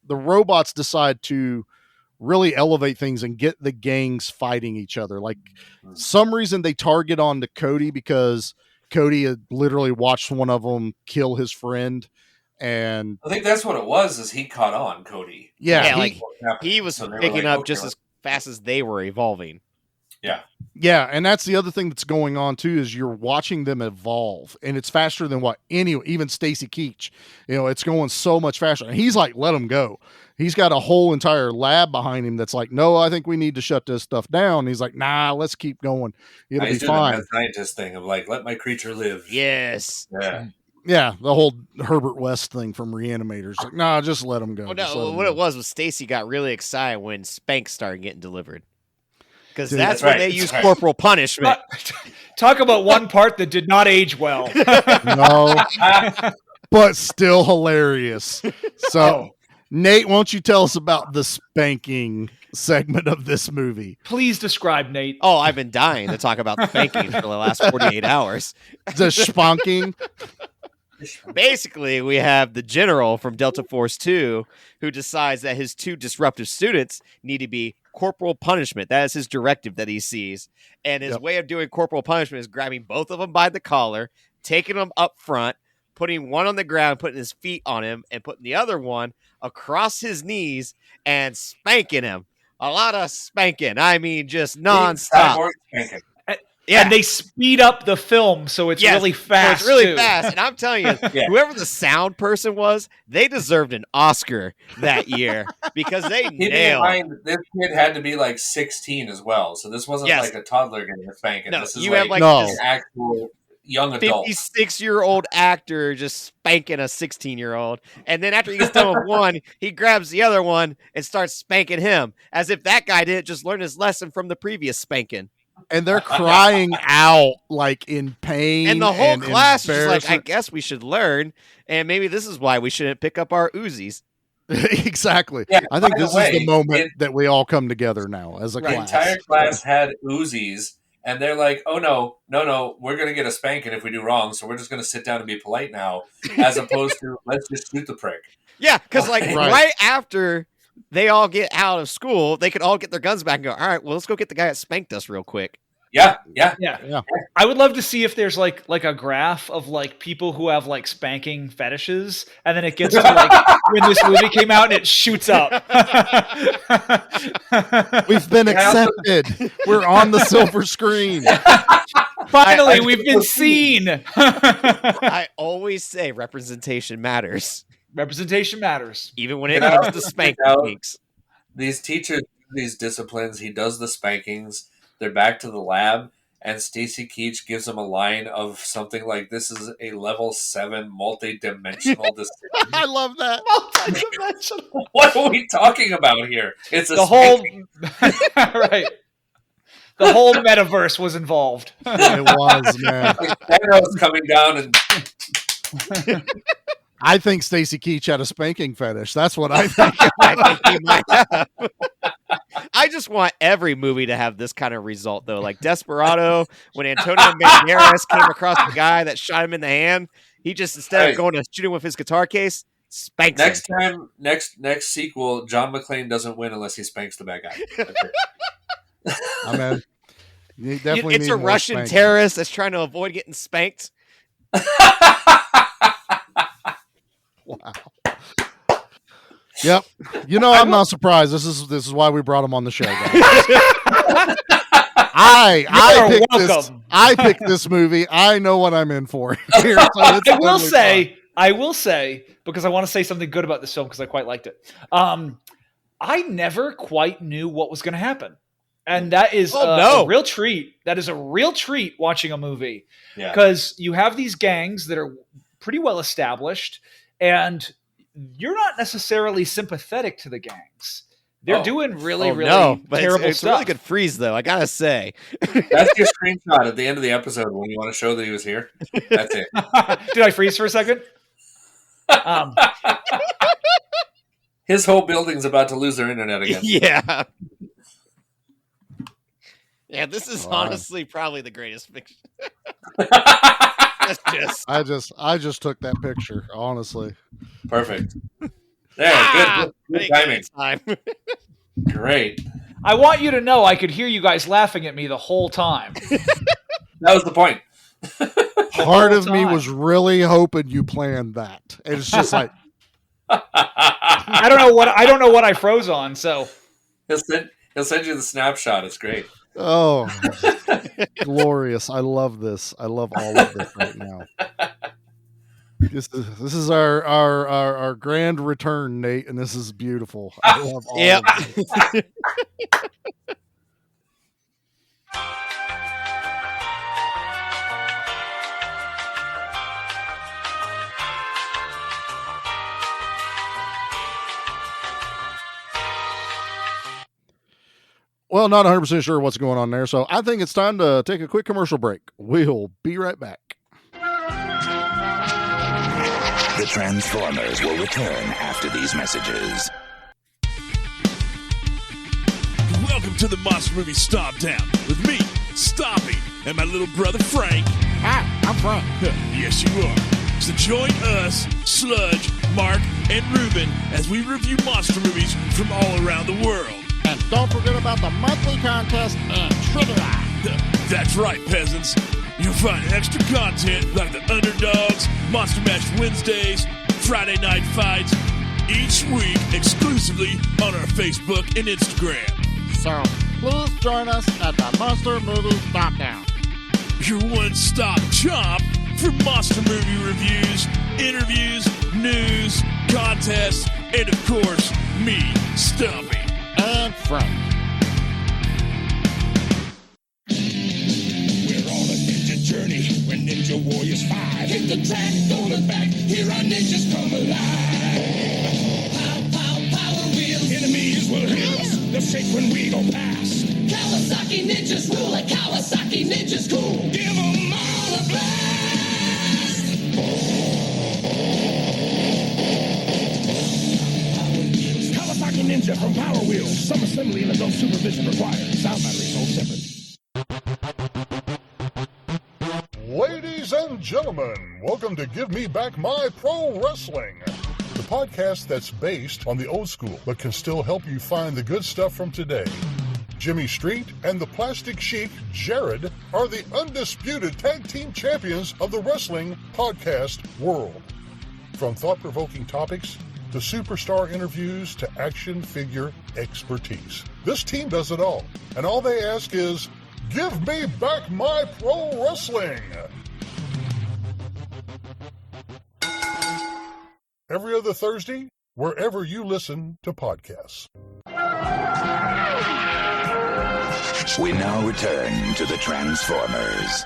S6: robots decide to really elevate things and get the gangs fighting each other. Like some reason they target on to Cody, because Cody had literally watched one of them kill his friend. And
S9: I think that's what it was, is he caught on, Cody.
S6: Yeah.
S7: He was picking up just as fast as they were evolving.
S9: Yeah.
S6: Yeah, and that's the other thing that's going on too, is you're watching them evolve, and it's faster than even Stacy Keach. It's going so much faster. And he's like, let him go. He's got a whole entire lab behind him that's like, no, I think we need to shut this stuff down. And he's like, nah, let's keep going. It'll be fine.
S9: The scientist thing of like, let my creature live.
S7: Yes.
S9: Yeah.
S6: Yeah, the whole Herbert West thing from Reanimators. Like, nah, just let him go.
S7: Oh, no, what it was Stacy got really excited when Spank started getting delivered. Because that's when they use corporal punishment.
S8: Talk about one part that did not age well.
S6: No, but still hilarious. So, Nate, won't you tell us about the spanking segment of this movie?
S8: Please describe, Nate.
S7: Oh, I've been dying to talk about the spanking for the last 48 hours.
S6: The spanking.
S7: Basically, we have the general from Delta Force 2 who decides that his two disruptive students need to be corporal punishment. That is his directive that he sees. And his way of doing corporal punishment is grabbing both of them by the collar, taking them up front, putting one on the ground, putting his feet on him, and putting the other one across his knees and spanking him. A lot of spanking. I mean, just nonstop.
S8: Yeah. And they speed up the film, so it's really fast.
S7: So it's really fast. And I'm telling you, whoever the sound person was, they deserved an Oscar that year because they nailed.
S9: This kid had to be like 16 as well, so this wasn't like a toddler getting a spanking.
S7: No,
S9: this is
S7: you have like
S9: an actual young adult.
S7: 56-year-old actor just spanking a 16-year-old. And then after he gets done with one, he grabs the other one and starts spanking him, as if that guy didn't just learn his lesson from the previous spanking.
S6: And they're crying out like in pain.
S7: And the whole class is just like, I guess we should learn. And maybe this is why we shouldn't pick up our Uzis.
S6: Exactly.
S9: Yeah,
S6: I think this is the moment that we all come together now as a class.
S9: The entire class had Uzis, and they're like, oh, no, we're going to get a spanking if we do wrong, so we're just going to sit down and be polite now, as opposed to, let's just shoot the prick.
S7: Yeah, because right after they all get out of school, they could all get their guns back and go, all right, well, let's go get the guy that spanked us real quick.
S9: Yeah.
S8: I would love to see if there's like a graph of like people who have like spanking fetishes, and then it gets to like when this movie came out and it shoots up.
S6: We've been accepted. We're on the silver screen.
S8: Finally, we've been seen.
S7: I always say representation matters.
S8: Representation matters.
S7: Even when it comes to spank techniques.
S9: These teachers do these disciplines. He does the spankings. They're back to the lab, and Stacy Keach gives him a line of something like, this is a level 7 multi-dimensional decision.
S6: I love that.
S8: Multi-dimensional.
S9: What are we talking about here? It's
S8: the whole right. The whole metaverse was involved.
S6: It was, man.
S9: Thanos coming down and
S6: I think Stacy Keach had a spanking fetish. That's what I think.
S7: I think he might have. I just want every movie to have this kind of result, though. Like Desperado, when Antonio Banderas came across the guy that shot him in the hand, he just, instead of going to shoot him with his guitar case, spanks him.
S9: Next sequel, John McClane doesn't win unless he spanks the bad guy.
S6: I mean,
S7: it's a Russian terrorist that's trying to avoid getting spanked.
S6: Wow. Yep. I'm not surprised. This is why we brought him on the show, guys. I picked this movie. I know what I'm in for here. So
S8: I will say, because I want to say something good about this film because I quite liked it. I never quite knew what was going to happen. And that is a real treat. That is a real treat watching a movie. Because you have these gangs that are pretty well established, and you're not necessarily sympathetic to the gangs. They're doing really terrible
S7: it's
S8: stuff.
S7: a really good freeze, though, I gotta say.
S9: That's your screenshot at the end of the episode when you want to show that he was here. That's it.
S8: Did I freeze for a second?
S9: His whole building's about to lose their internet again.
S7: Yeah. Yeah, this is honestly probably the greatest picture.
S6: I just took that picture, honestly.
S9: Perfect. There, good timing. Great.
S8: I want you to know I could hear you guys laughing at me the whole time.
S9: That was the point.
S6: Part of me was really hoping you planned that. And it's just like
S8: I don't know what I froze on, so
S9: he'll send you the snapshot. It's great.
S6: Oh, glorious. I love this. I love all of this right now. This is our grand return, Nate, and this is beautiful. I love all of this. Well, not 100% sure what's going on there, so I think it's time to take a quick commercial break. We'll be right back.
S12: The Transformers will return after these messages.
S13: Welcome to the Monster Movie Stomp Down with me, Stompy, and my little brother Frank.
S14: Hi, I'm Frank.
S13: Yes, you are. So join us, Sludge, Mark, and Ruben as we review monster movies from all around the world.
S14: And don't forget about the monthly contest and trivia.
S13: That's right, peasants. You'll find extra content like the Underdogs, Monster Mash Wednesdays, Friday Night Fights, each week exclusively on our Facebook and Instagram.
S14: So please join us at the Monster Movie Stomp Down.
S13: Your one-stop shop for monster movie reviews, interviews, news, contests, and of course, me, Stumpy.
S14: And Frank.
S15: We're on a ninja journey when Ninja Warriors 5 hit the track, don't look back, here our ninjas come alive. Power wheels. Enemies will hit us, they'll shake when we go past. Kawasaki ninjas rule it, Kawasaki ninjas cool. Give them all a blast. Kawasaki Ninja from Power Wheels. Some assembly and adult supervision required. Sound battery sold separate.
S16: Ladies and gentlemen, welcome to Give Me Back My Pro Wrestling, the podcast that's based on the old school but can still help you find the good stuff from today. Jimmy Street and the Plastic Sheik, Jared, are the undisputed tag team champions of the wrestling podcast world. From thought-provoking topics to superstar interviews to action figure expertise. This team does it all, and all they ask is, give me back my pro wrestling! Every other Thursday, wherever you listen to podcasts.
S12: We now return to the Transformers.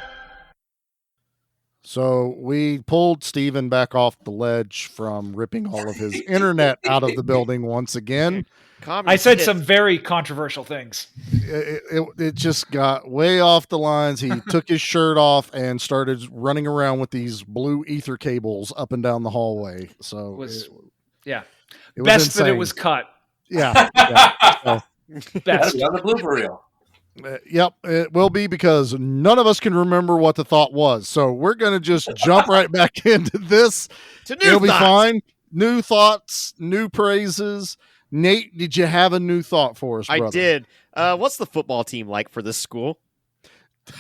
S6: So we pulled Steven back off the ledge from ripping all of his internet out of the building once again.
S8: I said some very controversial things.
S6: It just got way off the lines. He took his shirt off and started running around with these blue ether cables up and down the hallway. So
S8: best
S6: was
S8: that it was cut.
S6: Yeah. So,
S8: best
S9: on the blooper reel.
S6: Yep, it will be because none of us can remember what the thought was. So we're going to just jump right back into this. It'll be fine. New thoughts, new praises. Nate, did you have a new thought for us, brother?
S7: I did. What's the football team like for this school?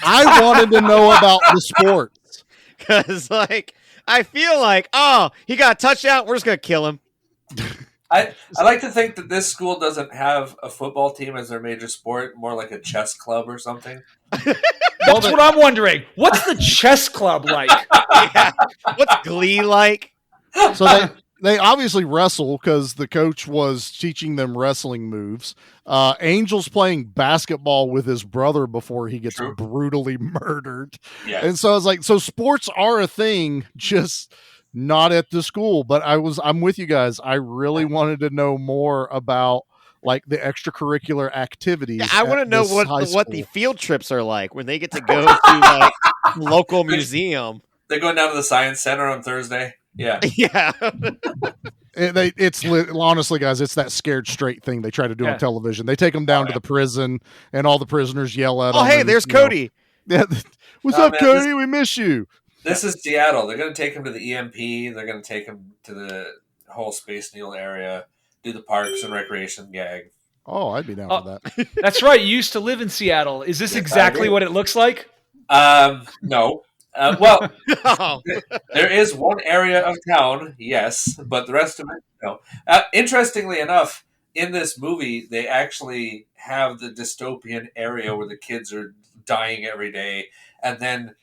S6: I wanted to know about the sports.
S7: Because, I feel like, he got a touchdown. We're just going to kill him.
S9: I like to think that this school doesn't have a football team as their major sport, more like a chess club or something.
S8: That's what I'm wondering. What's the chess club like?
S7: Yeah. What's Glee like?
S6: So they obviously wrestle because the coach was teaching them wrestling moves. Angel's playing basketball with his brother before he gets brutally murdered.
S9: Yes.
S6: And so I was like, so sports are a thing, just not at the school. But I'm with you guys. I really wanted to know more about like the extracurricular activities.
S7: Yeah, I want to know what the field trips are like when they get to go to like local museum.
S9: They're going down to the science center on Thursday. Yeah.
S7: Yeah.
S6: Honestly, guys, it's that scared straight thing they try to do on television. They take them down to the prison, and all the prisoners yell at them.
S7: Oh, hey, there's Cody.
S6: Yeah, what's up, Cody? We miss you.
S9: This is Seattle. They're going to take him to the EMP. They're going to take him to the whole Space Needle area, do the parks and recreation gag.
S6: Oh, I'd be down for that.
S8: That's right. You used to live in Seattle. Is this exactly what it looks like?
S9: No. Well, there is one area of town, yes, but the rest of it, no. Interestingly enough, in this movie, they actually have the dystopian area where the kids are dying every day, and then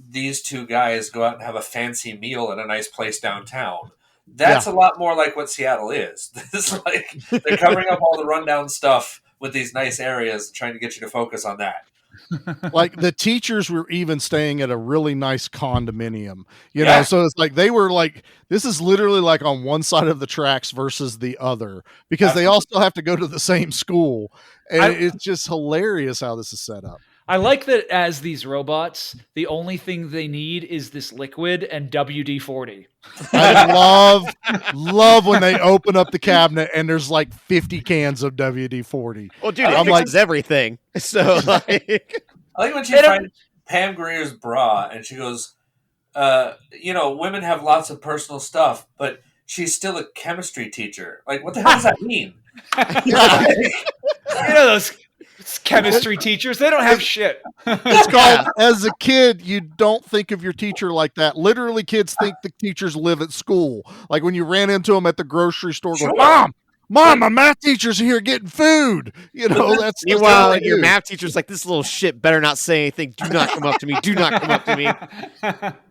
S9: these two guys go out and have a fancy meal at a nice place downtown. That's a lot more like what Seattle is. It's like they're covering up all the rundown stuff with these nice areas, trying to get you to focus on that.
S6: Like the teachers were even staying at a really nice condominium, you know, so it's like they were like, this is literally like on one side of the tracks versus the other because they all still have to go to the same school. And it's just hilarious how this is set up.
S8: I like that as these robots, the only thing they need is this liquid and WD-40.
S6: I love when they open up the cabinet and there's like 50 cans of WD-40.
S7: Well, dude, it fixes everything. So, like,
S9: I like when she finds Pam Greer's bra and she goes, women have lots of personal stuff, but she's still a chemistry teacher. Like, what the hell does that mean?
S8: Those chemistry teachers, they don't have shit.
S6: It's called, as a kid, you don't think of your teacher like that. Literally, kids think the teachers live at school. Like when you ran into them at the grocery store going, Mom, my math teacher's here getting food. You know, that's
S7: meanwhile, your math teacher's like, this little shit better not say anything. Do not come up to me. Do not come up to me.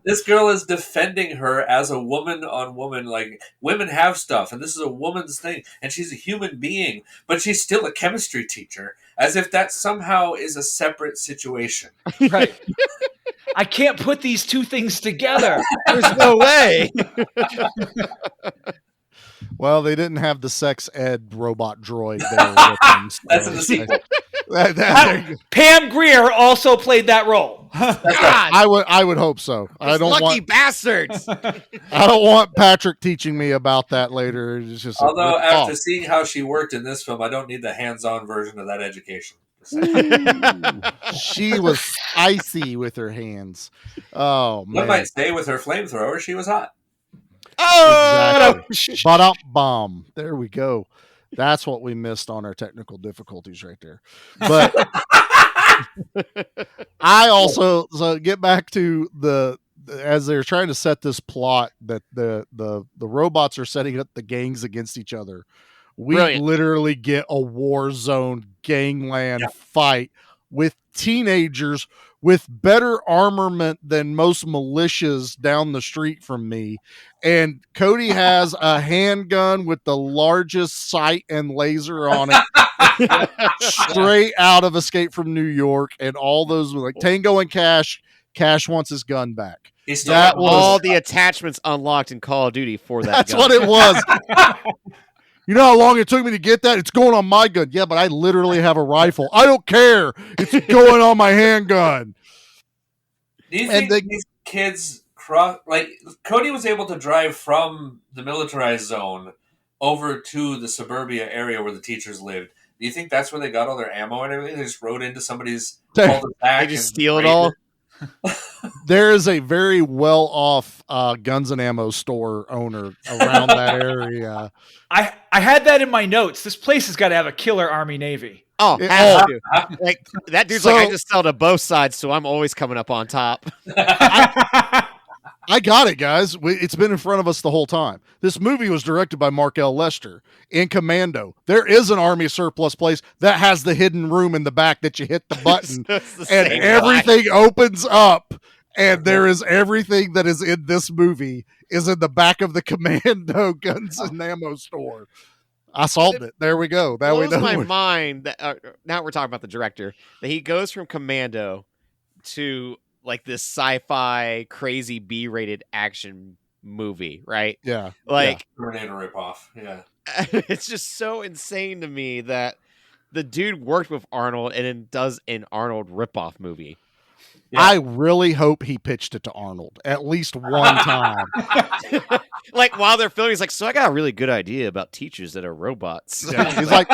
S9: This girl is defending her as a woman on woman. Like, women have stuff, and this is a woman's thing, and she's a human being, but she's still a chemistry teacher, as if that somehow is a separate situation.
S8: Right. I can't put these two things together.
S7: There's no way.
S6: Well, they didn't have the sex ed robot droid there with them. So
S9: that's in the sequel.
S8: Pam Grier also played that role.
S6: I would hope so. I don't
S7: lucky bastards.
S6: I don't want Patrick teaching me about that later. It's just
S9: although after seeing how she worked in this film, I don't need the hands-on version of that education.
S6: She was icy with her hands. Oh man!
S9: One might say with her flamethrower, she was hot.
S7: Oh,
S6: exactly. Ba-dum-bum. There we go. That's what we missed on our technical difficulties right there. But I also get back to as they're trying to set this plot that the robots are setting up the gangs against each other. We literally get a war zone gangland fight with teenagers with better armament than most militias down the street from me. And Cody has a handgun with the largest sight and laser on it, straight out of Escape from New York. And all those like Tango and Cash. Cash wants his gun back.
S7: That was all the attachments unlocked in Call of Duty for that.
S6: That's
S7: gun.
S6: what it was. You know how long it took me to get that? It's going on my gun. Yeah, but I literally have a rifle. I don't care. It's going on my handgun.
S9: Do you think these kids Cody was able to drive from the militarized zone over to the suburbia area where the teachers lived? Do you think that's where they got all their ammo and everything? They just rode into somebody's back.
S7: They just steal it all.
S6: There is a very well-off guns and ammo store owner around that area.
S8: I had that in my notes. This place has got to have a killer Army Navy.
S7: Oh, has to. Like that dude's like, I just sell to both sides, so I'm always coming up on top.
S6: I got it, guys. It's been in front of us the whole time. This movie was directed by Mark L. Lester. In Commando, there is an Army surplus place that has the hidden room in the back that you hit the button, and everything opens up, and there is everything that is in this movie is in the back of the Commando guns and ammo store. I solved it. There we go. That
S7: blows my mind that now we're talking about the director, that he goes from Commando to like this sci-fi crazy B-rated action movie, right?
S6: Yeah.
S7: Like
S9: Terminator ripoff. Yeah.
S7: It's just so insane to me that the dude worked with Arnold and then does an Arnold ripoff movie.
S6: Yeah. I really hope he pitched it to Arnold at least one time.
S7: Like while they're filming, he's like, so I got a really good idea about teachers that are robots.
S6: Yeah. He's like,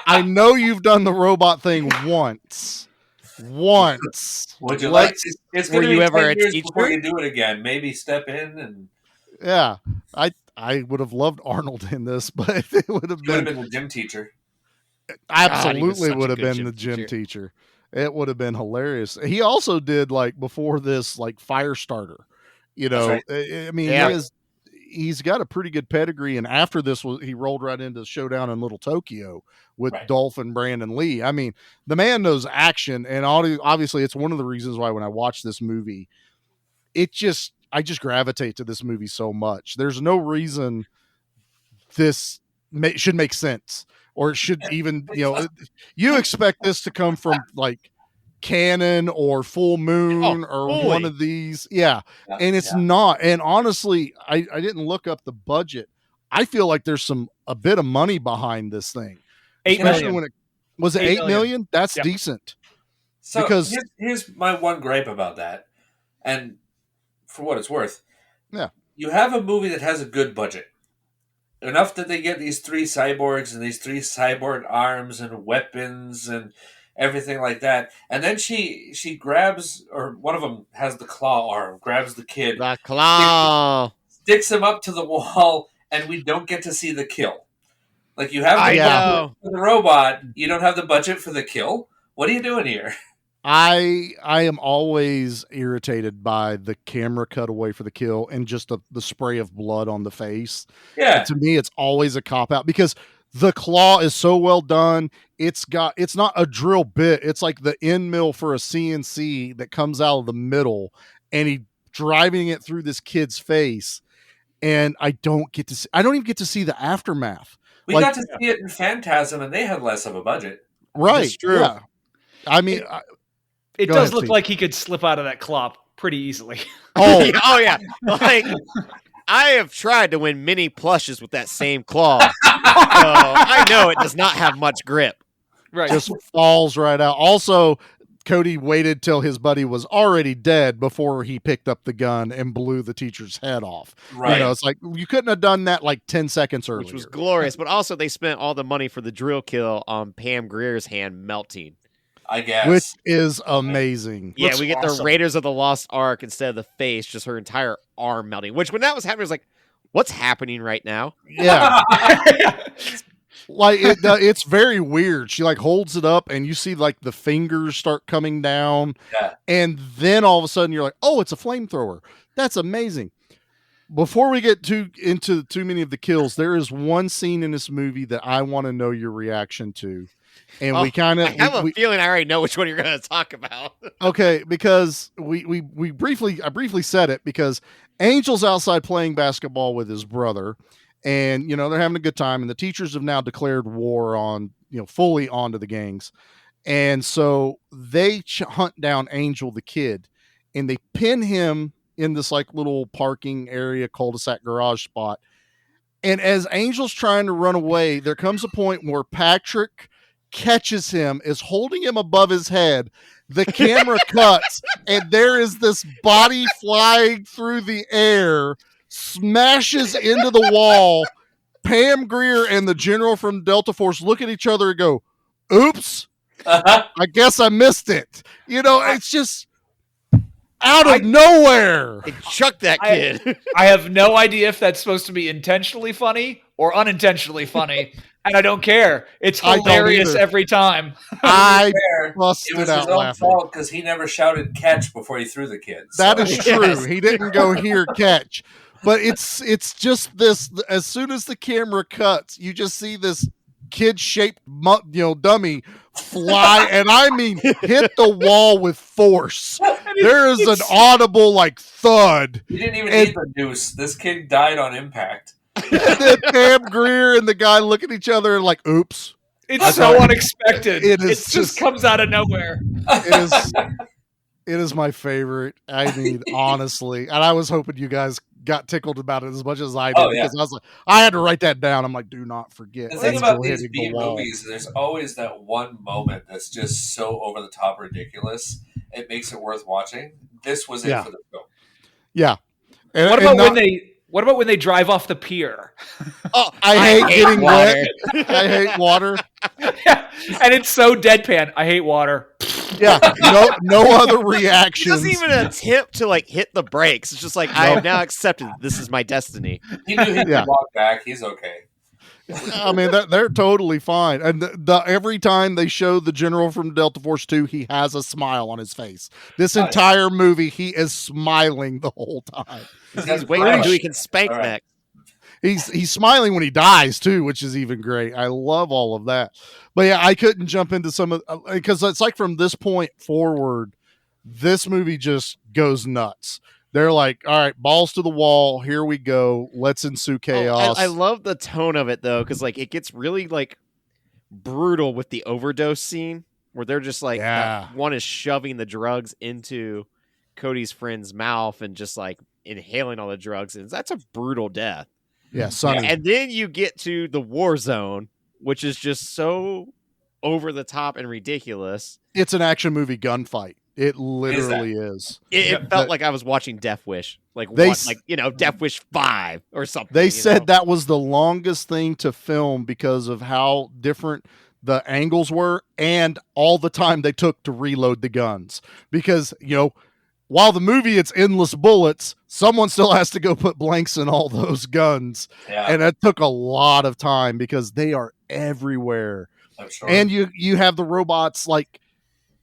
S6: I know you've done the robot thing once.
S9: Would you like to? It's going to be
S7: ever
S9: 10
S7: a
S9: years
S7: teacher?
S9: before you do it again. Maybe step in and.
S6: Yeah, I would have loved Arnold in this, but it would have been
S9: the gym teacher.
S6: Absolutely would have been the gym teacher. It would have been hilarious. He also did like before this, like Firestarter. You know, right. I mean, he's got a pretty good pedigree. And after this, he rolled right into Showdown in Little Tokyo with Dolph and Brandon Lee. I mean, the man knows action, and obviously, it's one of the reasons why when I watch this movie, I just gravitate to this movie so much. There's no reason this should make sense, or it should even, you expect this to come from like Canon or Full Moon or one of these. Yeah. And it's not. And honestly, I didn't look up the budget. I feel like there's a bit of money behind this thing.
S8: $8 million.
S6: When was it $8 million? That's decent.
S9: So because here's my one gripe about that. And for what it's worth, you have a movie that has a good budget. Enough that they get these 3 cyborgs and these 3 cyborg arms and weapons and everything like that. And then she grabs, or one of them has the claw arm, grabs the kid.
S7: The claw.
S9: Sticks him up to the wall, and we don't get to see the kill. Like, you have the budget for the robot, you don't have the budget for the kill? What are you doing here?
S6: I am always irritated by the camera cutaway for the kill and just the spray of blood on the face.
S9: Yeah.
S6: To me, it's always a cop-out because the claw is so well done. It's not a drill bit. It's like the end mill for a CNC that comes out of the middle, and he driving it through this kid's face. And I don't even get to see the aftermath.
S9: We got to see it in Phantasm, and they had less of a budget.
S6: Right.
S9: That's true.
S6: Yeah. I mean,
S8: it does look like he could slip out of that claw pretty easily.
S7: Oh yeah. Like, I have tried to win many plushes with that same claw. So I know it does not have much grip.
S8: Right.
S6: Just falls right out. Also, Cody waited till his buddy was already dead before he picked up the gun and blew the teacher's head off.
S9: Right.
S6: It's like you couldn't have done that like 10 seconds earlier.
S7: Which was glorious. But also they spent all the money for the drill kill on Pam Grier's hand melting.
S9: I guess.
S6: Which is amazing.
S7: Yeah, we get the Raiders of the Lost Ark instead of the face, just her entire arm melting. Which when that was happening, I was like, what's happening right now?
S6: Yeah. Like it's very weird. She like holds it up and you see like the fingers start coming down.
S9: Yeah.
S6: And then all of a sudden you're like, oh, it's a flamethrower. That's amazing. Before we get into too many of the kills, there is one scene in this movie that I want to know your reaction to. And we kind of
S7: I have a feeling I already know which one you're going to talk about.
S6: Okay, because I briefly said it because Angel's outside playing basketball with his brother, and they're having a good time, and the teachers have now declared war on fully onto the gangs, and so they hunt down Angel the kid, and they pin him in this like little parking area cul-de-sac garage spot, and as Angel's trying to run away, there comes a point where Patrick catches him, is holding him above his head. The camera cuts, and there is this body flying through the air, smashes into the wall. Pam Grier and the general from Delta Force look at each other and go, oops, I guess I missed it. It's just out of nowhere.
S7: They chucked that kid.
S8: I have no idea if that's supposed to be intentionally funny or unintentionally funny, and I don't care. It's
S6: I don't
S8: hilarious
S6: either.
S8: every time.
S6: I
S9: It
S6: busted
S9: was
S6: out
S9: his own
S6: laughing.
S9: fault because he never shouted catch before he threw the kids.
S6: That
S9: so.
S6: is true. He didn't go here catch. But it's just this. As soon as the camera cuts, you just see this kid-shaped, dummy fly, and I mean hit the wall with force. There is an audible thud.
S9: You didn't even need the noose. This kid died on impact.
S6: And then Pam Grier and the guy look at each other and like, "Oops."
S8: It's so unexpected.
S6: It
S8: just comes out of nowhere.
S6: It is my favorite. I mean, honestly, and I was hoping you guys got tickled about it as much as I did because I was like, I had to write that down. I'm like, do not forget.
S9: The thing about these B movies, there's always that one moment that's just so over the top ridiculous. It makes it worth watching. This was it for the film.
S6: Yeah.
S8: What about when they drive off the pier?
S6: Oh, I hate getting
S7: water.
S6: wet. I hate water.
S8: And it's so deadpan. I hate water.
S6: Yeah, no other reactions.
S7: He doesn't even attempt to hit the brakes. It's just like, I have now accepted this is my destiny.
S9: He knew he could walk back. He's okay.
S6: I mean, they're totally fine. And every time they show the general from Delta Force 2, he has a smile on his face. This entire movie, he is smiling the whole time.
S7: He's waiting until he can spank next.
S6: He's smiling when he dies too, which is even great. I love all of that. But yeah, I couldn't jump into some of because it's like from this point forward, this movie just goes nuts. They're like, all right, balls to the wall. Here we go. Let's ensue chaos.
S7: I love the tone of it though, because it gets really brutal with the overdose scene where they're just one is shoving the drugs into Cody's friend's mouth and just inhaling all the drugs, and that's a brutal death.
S6: Yeah, Sonny.
S7: And then you get to the war zone, which is just so over the top and ridiculous.
S6: It's an action movie gunfight. It literally is.
S7: It felt like I was watching Death Wish, Death Wish 5 or something.
S6: They said that was the longest thing to film because of how different the angles were and all the time they took to reload the guns. Because, while the movie it's endless bullets, someone still has to go put blanks in all those guns.
S9: Yeah.
S6: And it took a lot of time because they are everywhere.
S9: Sure.
S6: And you have the robots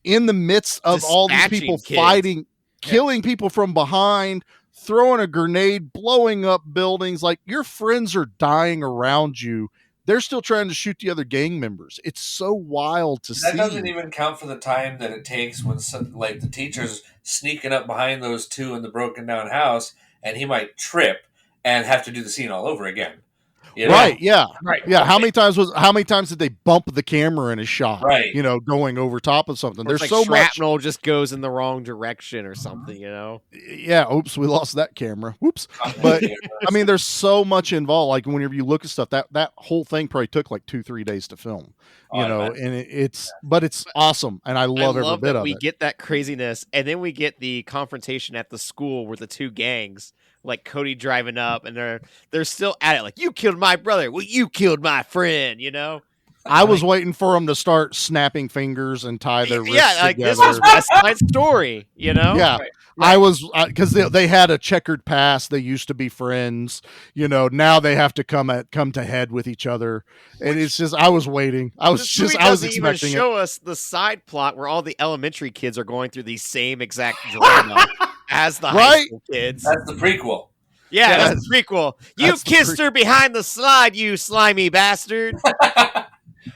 S6: in the midst of all these people fighting, killing people from behind, throwing a grenade, blowing up buildings. Your friends are dying around you. They're still trying to shoot the other gang members. It's so wild to see.
S9: That doesn't even count for the time that it takes when the teacher's sneaking up behind those two in the broken down house, and he might trip and have to do the scene all over again.
S6: Right? Yeah.
S8: Right.
S6: Yeah. How many times did they bump the camera in a shot?
S9: Right.
S6: Going over top of something.
S7: Or
S6: There's so
S7: shrapnel
S6: much.
S7: just goes in the wrong direction or something.
S6: Yeah. Oops, we lost that camera. Whoops. But I mean, there's so much involved. Whenever you look at stuff, that whole thing probably took 2-3 days to film. And it's awesome, and I love every bit of it.
S7: We get that craziness, and then we get the confrontation at the school where the two gangs. Cody driving up, and they're still at it. You killed my brother. Well, you killed my friend.
S6: I was waiting for them to start snapping fingers and tie their wrists together.
S7: This was West Side Story. Yeah,
S6: right. I was because they had a checkered past. They used to be friends. Now they have to come to head with each other, and it's just I was waiting. I was expecting
S7: show us the side plot where all the elementary kids are going through the same exact drama. As the high school kids.
S9: That's the prequel.
S7: Yeah, that's the prequel. You kissed her behind the slide, you slimy bastard.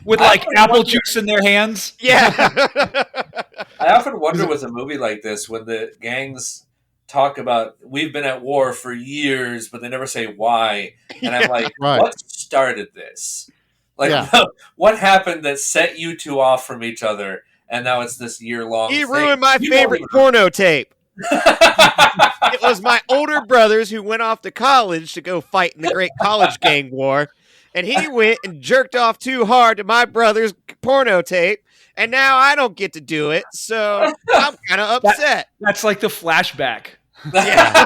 S8: With apple juice in their hands.
S7: Yeah.
S9: I often wonder with a movie like this when the gangs talk about we've been at war for years, but they never say why. And I'm like, what started this? What happened that set you two off from each other? And now it's this year-long thing.
S7: He ruined my favorite porno tape. It was my older brothers who went off to college to go fight in the great college gang war, and he went and jerked off too hard to my brother's porno tape, and now I don't get to do it, so I'm kind of upset.
S8: That's like the flashback.
S7: Yeah.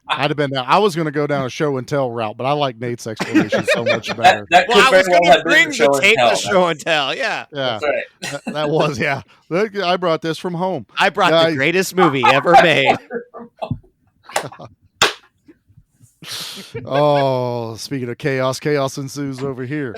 S6: I'd have been down. I was going to go down a show and tell route, but I like Nate's explanation so much better.
S9: I
S7: was going to bring the tape to show and tell. Yeah.
S6: That's right. That was, yeah. Look, I brought this from home.
S7: I brought the greatest movie ever made.
S6: Oh, speaking of chaos ensues over here.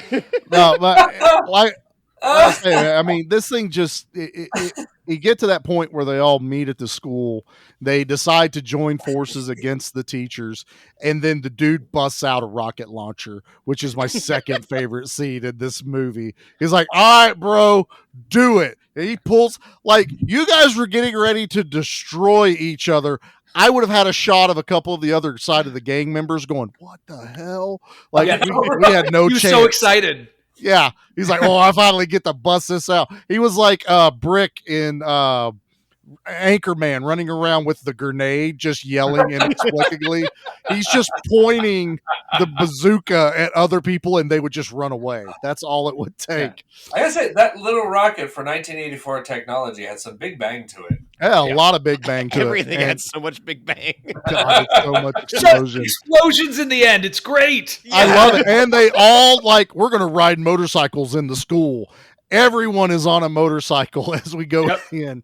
S6: No, but like I say, I mean, this thing just you get to that point where they all meet at the school. They decide to join forces against the teachers, and then the dude busts out a rocket launcher, which is my second favorite scene in this movie. He's like, "All right, bro, do it." And he pulls like you guys were getting ready to destroy each other. I would have had a shot of a couple of the other side of the gang members going, "What the hell?" Like we had no chance.
S8: He was so excited.
S6: Yeah, he's like, "Oh, I finally get to bust this out." He was like Brick in Anchorman, running around with the grenade, just yelling inexplicably. He's just pointing the bazooka at other people, and they would just run away. That's all it would take.
S9: Yeah. I gotta say, that little rocket for 1984 technology had some big bang to it.
S6: Yeah, a lot of big bang to
S7: Everything
S6: it.
S7: had so much big bang.
S6: God, it's so much explosion.
S8: Explosions in the end. It's great.
S6: Yeah. I love it. And they all we're going to ride motorcycles in the school. Everyone is on a motorcycle as we go in.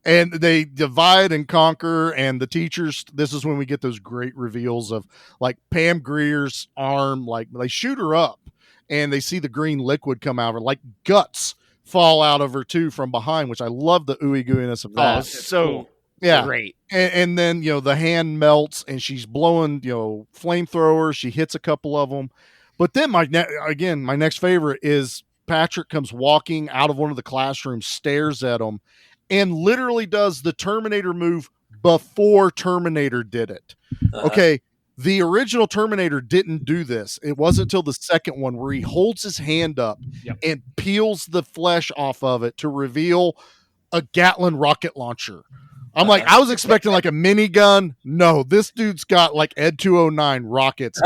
S6: And they divide and conquer, and the teachers, this is when we get those great reveals of like Pam Greer's arm, like they shoot her up and they see the green liquid come out of her, like guts fall out of her too from behind, which I love the ooey gooiness of that.
S7: Oh, so great.
S6: And then, the hand melts and she's blowing, flamethrowers. She hits a couple of them. But then my next favorite is Patrick comes walking out of one of the classrooms, stares at him, and literally does the Terminator move before Terminator did it. Okay. The original Terminator didn't do this. It wasn't until the second one where he holds his hand up and peels the flesh off of it to reveal a Gatlin rocket launcher. I'm like, I was expecting like a minigun. No, this dude's got like Ed 209 rockets.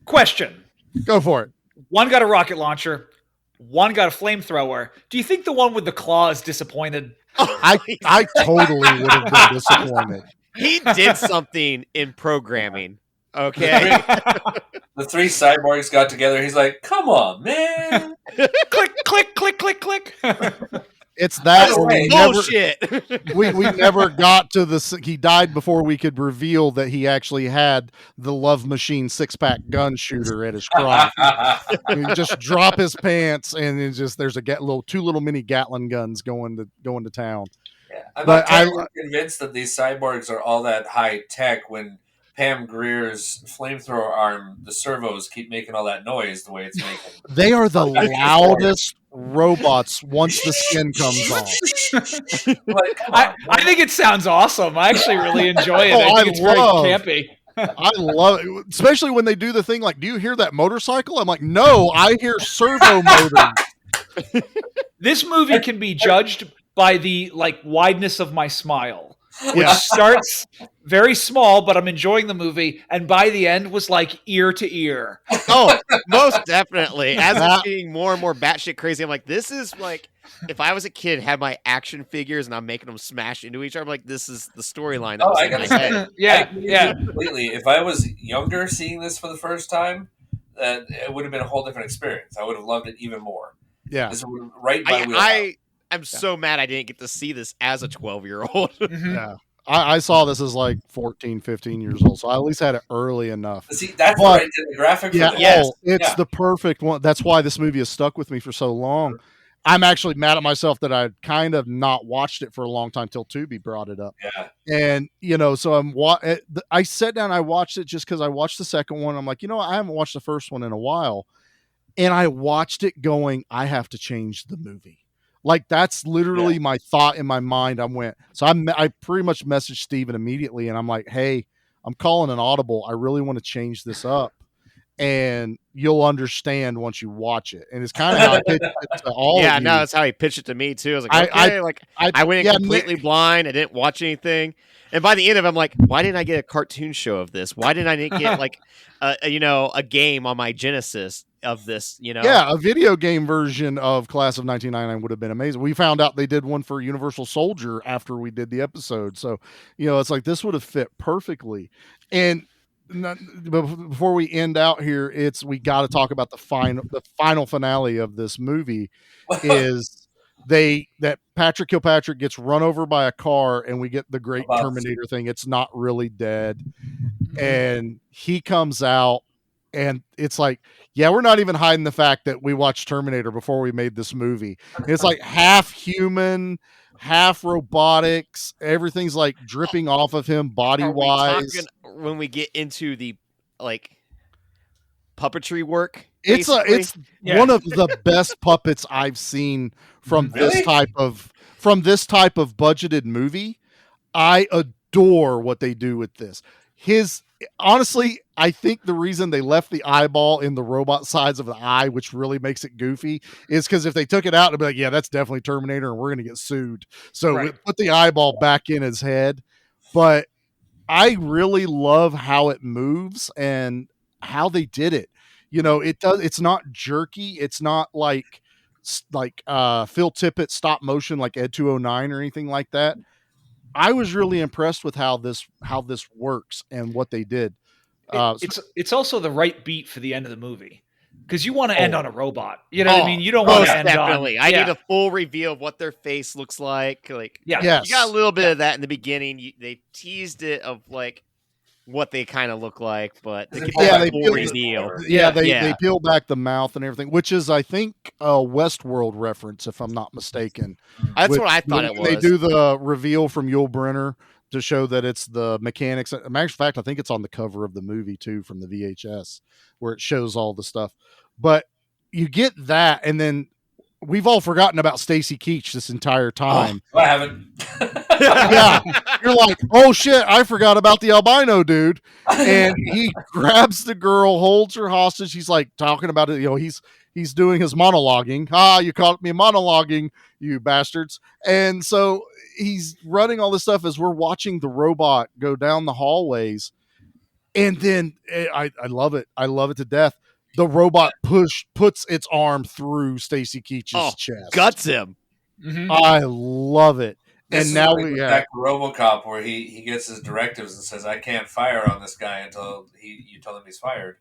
S8: Question.
S6: Go for it.
S8: One got a rocket launcher. One got a flamethrower. Do you think the one with the claw is disappointed?
S6: I totally would have been disappointed.
S7: He did something in programming. Okay.
S9: The three cyborgs got together. He's like, "Come on, man!"
S8: Click, click, click, click, click.
S6: It's that
S7: bullshit.
S6: We never got to the. He died before we could reveal that he actually had the Love Machine 6-pack gun shooter at his crotch. He just drop his pants, and it's just there's two little mini Gatlin guns going to town.
S9: Yeah, I'm not totally convinced that these cyborgs are all that high tech when Pam Greer's flamethrower arm, the servos keep making all that noise the way it's making.
S6: They are the loudest robots once the skin comes off.
S8: I think it sounds awesome. I actually really enjoy it. I think it's very campy.
S6: I love it, especially when they do the thing like, "Do you hear that motorcycle?" I'm like, "No, I hear servo motors."
S8: This movie can be judged by the wideness of my smile, which starts very small, but I'm enjoying the movie, and by the end was like ear to ear.
S7: Oh, most definitely. As I'm getting more and more batshit crazy, I'm like, this is like, if I was a kid, had my action figures, and I'm making them smash into each other, I'm like, this is the storyline.
S9: I gotta say,
S8: yeah,
S9: completely. If I was younger seeing this for the first time, it would have been a whole different experience. I would have loved it even more.
S6: Yeah,
S9: this would right by
S7: I'm so mad I didn't get to see this as a 12-year-old.
S6: Yeah. I saw this as like 14, 15 years old, so I at least had it early enough.
S9: See, that's the right demographic.
S6: It's the perfect one. That's why this movie has stuck with me for so long. I'm actually mad at myself that I kind of not watched it for a long time till Tubi brought it up.
S9: Yeah.
S6: And, so I sat down, I watched it just because I watched the second one. I'm like, I haven't watched the first one in a while. And I watched it going, I have to change the movie. Like, that's literally my thought in my mind. I pretty much messaged Steven immediately, and I'm like, "Hey, I'm calling an audible. I really want to change this up, and you'll understand once you watch it." And it's kind of how I pitched it to all of you.
S7: No, that's how he pitched it to me too. I was like, okay, I went in completely blind. I didn't watch anything. And by the end of it, I'm like, why didn't I get a cartoon show of this? Why didn't I get like a game on my Genesis of this,
S6: Yeah, a video game version of Class of 1999 would have been amazing. We found out they did one for Universal Soldier after we did the episode. So, it's like this would have fit perfectly. And before we end out here, we got to talk about the final finale of this movie is that Patrick Kilpatrick gets run over by a car, and we get the great Terminator thing. It's not really dead. And he comes out, and it's like, yeah, we're not even hiding the fact that we watched Terminator before we made this movie. It's like half human, half robotics. Everything's like dripping off of him body wise.
S7: When we get into the like puppetry work,
S6: it's one of the best puppets I've seen from this type of budgeted movie. I adore what they do with this. Honestly, I think the reason they left the eyeball in the robot sides of the eye, which really makes it goofy, is because if they took it out, it'd be like, yeah, that's definitely Terminator, and we're going to get sued. So we put the eyeball back in his head. But I really love how it moves and how they did it. You know, it's not jerky. It's not like Phil Tippett stop motion like Ed 209 or anything like that. I was really impressed with how this works and what they did.
S8: It's also the right beat for the end of the movie, because you want to end on a robot. You know what I mean? You don't want to end
S7: definitely. I need a full reveal of what their face looks like. Like, you got a little bit of that in the beginning. They teased it of like what they kind of look like, but they
S6: peel back the mouth and everything, which is, I think, a Westworld reference, if I'm not mistaken.
S7: That's what I thought it was.
S6: They do the reveal from Yul Brynner to show that it's the mechanics. As a matter of fact, I think it's on the cover of the movie too, from the VHS, where it shows all the stuff. But you get that, and then we've all forgotten about Stacy Keach this entire time.
S9: Oh, I haven't.
S6: Yeah, you're like, oh shit, I forgot about the albino dude. And he grabs the girl, holds her hostage. He's like talking about it. You know, he's doing his monologuing. You caught me monologuing, you bastards. And so he's running all this stuff as we're watching the robot go down the hallways. And then I love it. I love it to death. The robot puts its arm through Stacy Keach's chest.
S7: Guts him.
S8: Mm-hmm.
S6: I love it.
S9: This
S6: and now
S9: we back to RoboCop, where he gets his directives and says, "I can't fire on this guy until you tell him he's fired."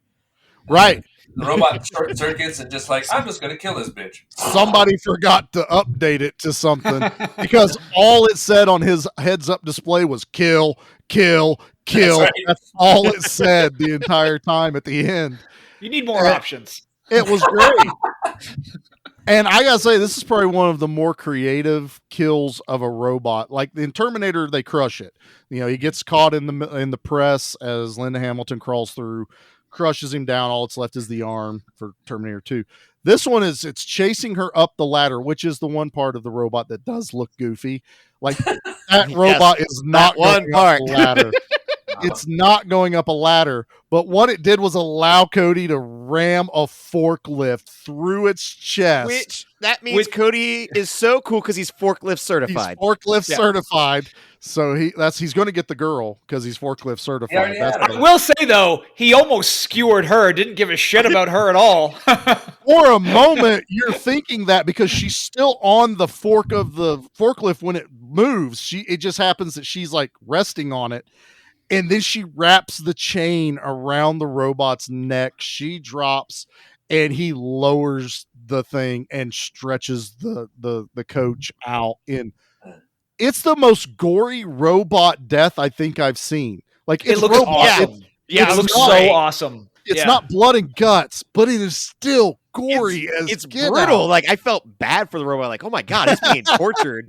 S6: Right.
S9: The robot short circuits and just like, I'm just going to kill this bitch.
S6: Somebody forgot to update it to something, because all it said on his heads-up display was kill, kill, kill. That's all it said the entire time at the end.
S8: You need more options.
S6: It was great. And I gotta say, this is probably one of the more creative kills of a robot. Like in Terminator, they crush it. You know, he gets caught in the press as Linda Hamilton crawls through, crushes him down. All that's left is the arm for Terminator 2. This one it's chasing her up the ladder, which is the one part of the robot that does look goofy. Like that robot is not going up a ladder. It's not going up a ladder, but what it did was allow Cody to ram a forklift through its chest.
S7: Which that means Cody is so cool because he's forklift certified.
S6: He's forklift certified, so he's going to get the girl because he's forklift certified.
S8: I will say though, he almost skewered her. Didn't give a shit about her at all.
S6: For a moment, you're thinking that because she's still on the fork of the forklift when it moves. It just happens that she's like resting on it. And then she wraps the chain around the robot's neck. She drops, and he lowers the thing and stretches the coach out. It's the most gory robot death I think I've seen. Like
S8: it looks awesome. It looks so awesome.
S6: It's not blood and guts, but it is still gory.
S7: It's brutal. Like I felt bad for the robot. Like, oh my god, it's being tortured.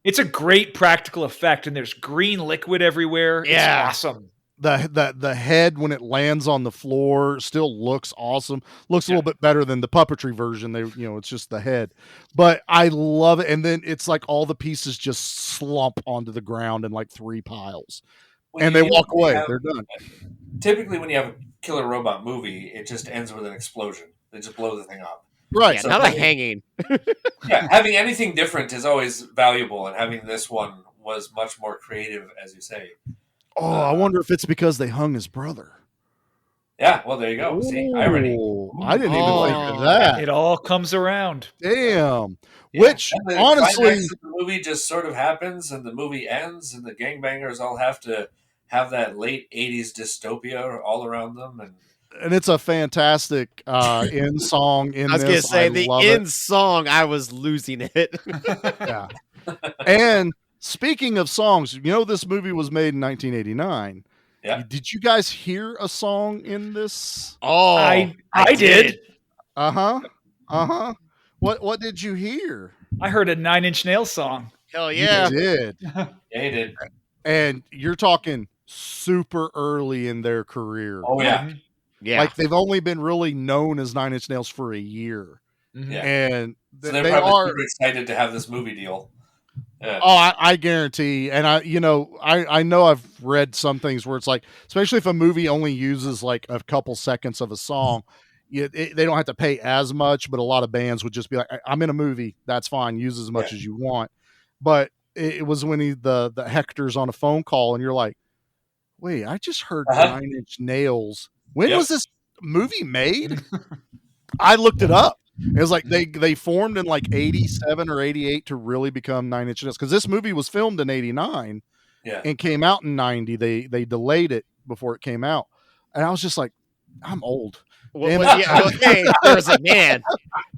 S8: It's a great practical effect, and there's green liquid everywhere.
S7: Yeah.
S8: It's awesome.
S6: The head, when it lands on the floor, still looks awesome. Looks a little bit better than the puppetry version. It's just the head. But I love it. And then it's like all the pieces just slump onto the ground in like 3 piles. And they walk away. They're done.
S9: Typically, when you have a killer robot movie, it just ends with an explosion. They just blow the thing up.
S6: Right.
S7: Yeah, not a hanging.
S9: Having anything different is always valuable, and having this one was much more creative, as you say.
S6: Oh, I wonder if it's because they hung his brother.
S9: Yeah, well, there you go. See, irony.
S6: I didn't even think of that.
S8: It all comes around.
S6: Damn.
S9: Yeah.
S6: Which,
S9: and the
S6: honestly...
S9: the movie just sort of happens, and the movie ends, and the gangbangers all have to have that late 80s dystopia all around them, and
S6: and it's a fantastic end song. In
S7: I was
S6: this.
S7: gonna say the end
S6: it.
S7: song, I was losing it.
S6: Yeah. And speaking of songs, this movie was made in 1989.
S9: Yeah.
S6: Did you guys hear a song in this?
S7: Oh,
S8: I did.
S6: What did you hear?
S8: I heard a Nine Inch Nails song.
S7: Hell yeah.
S6: You did.
S9: Yeah, he did.
S6: And you're talking super early in their career.
S9: Oh yeah.
S7: Yeah.
S6: Like they've only been really known as Nine Inch Nails for a year.
S9: Yeah.
S6: And
S9: So they're
S6: they
S9: probably
S6: are
S9: super excited to have this movie deal. Yeah.
S6: Oh, I guarantee. And I know I've read some things where it's like, especially if a movie only uses like a couple seconds of a song, they don't have to pay as much, but a lot of bands would just be like, I'm in a movie. That's fine. Use as much as you want. But it was when the Hector's on a phone call and you're like, wait, I just heard Nine Inch Nails. When was this movie made? I looked it up. It was like they formed in like 87 or 88 to really become Nine Inch Nails. Because this movie was filmed in 89 and came out in 90. They delayed it before it came out. And I was just like, I'm old.
S7: Hey, there was a man.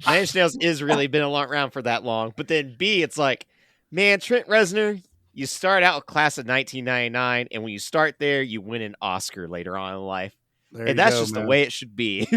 S7: Nine Inch Nails is really been around for that long. But then B, it's like, man, Trent Reznor, you start out with class of 1999, and when you start there, you win an Oscar later on in life. And that's just the way it should be.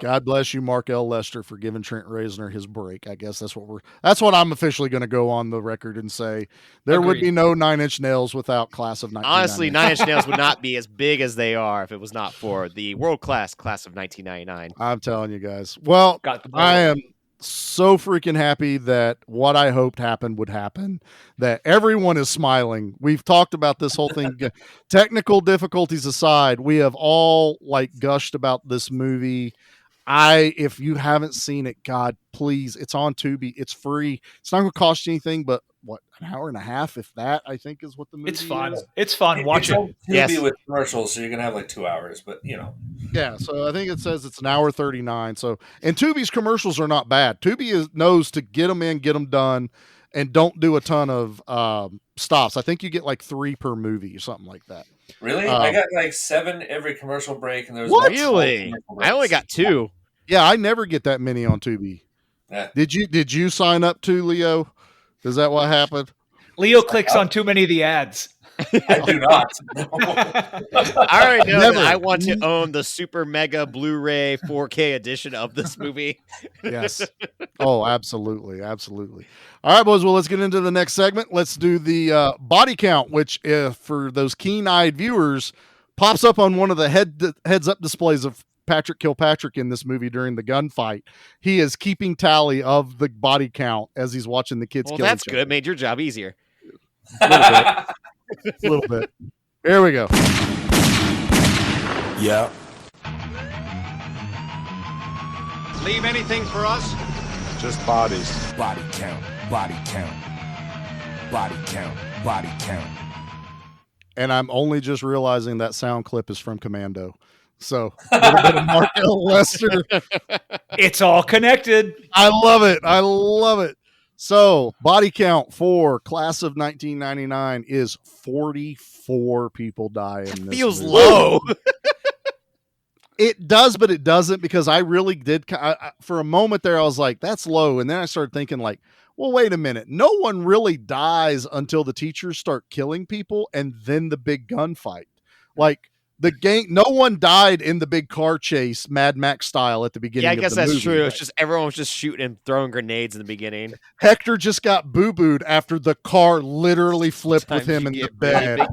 S6: God bless you, Mark L. Lester, for giving Trent Reznor his break. I guess that's what I'm officially going to go on the record and say. There would be no Nine Inch Nails without class of 1999.
S7: Honestly, Nine Inch Nails would not be as big as they are if it was not for the world-class class of 1999.
S6: I'm telling you guys. Well, I am so freaking happy that what I hoped happened would happen, that everyone is smiling. We've talked about this whole thing. Technical difficulties aside, we have all gushed about this movie. If you haven't seen it, God, please, it's on Tubi. It's free. It's not going to cost you anything, but an hour and a half, if that, I think is what the movie
S8: is. It's fun.
S6: Is.
S8: It's fun. Watch it.
S9: Tubi with commercials, so you're going to have 2 hours, but
S6: Yeah, so I think it says it's an hour 39. So, and Tubi's commercials are not bad. Tubi knows to get them in, get them done, and don't do a ton of stops. I think you get 3 per movie or something like that.
S9: Really? I got 7 every commercial break, and there was
S7: what? Really? I only got 2.
S6: Yeah, I never get that many on Tubi.
S9: Yeah.
S6: Did you sign up too, Leo? Is that what happened?
S8: Leo clicks on too many of the ads.
S9: I do not.
S7: I already know that I want to own the super mega Blu-ray 4K edition of this movie.
S6: Yes. Oh, absolutely. Absolutely. All right, boys. Well, let's get into the next segment. Let's do the body count, which for those keen-eyed viewers pops up on one of the heads-up displays of Patrick Kilpatrick in this movie during the gunfight. He is keeping tally of the body count as he's watching the kids kill
S7: that's
S6: each
S7: good.
S6: other.
S7: Made your job easier.
S6: A little bit. Here we go.
S2: Yeah.
S3: Leave anything for us?
S2: Just bodies. Body count. Body count. Body count. Body count.
S6: And I'm only just realizing that sound clip is from Commando. So a little bit of Mark L. Lester.
S8: It's all connected.
S6: I love it. I love it. So body count for class of 1999 is 44 people die in this
S7: Feels
S6: movie.
S7: low.
S6: It does, but it doesn't, because I really did. For a moment there, I was like, that's low. And then I started thinking well, wait a minute. No one really dies until the teachers start killing people and then the big gunfight. The gang, no one died in the big car chase, Mad Max style, at the beginning.
S7: Yeah, I guess that's
S6: movie.
S7: true. It's just everyone was just shooting and throwing grenades in the beginning.
S6: Hector just got boo-booed after the car literally flipped with him in the bed.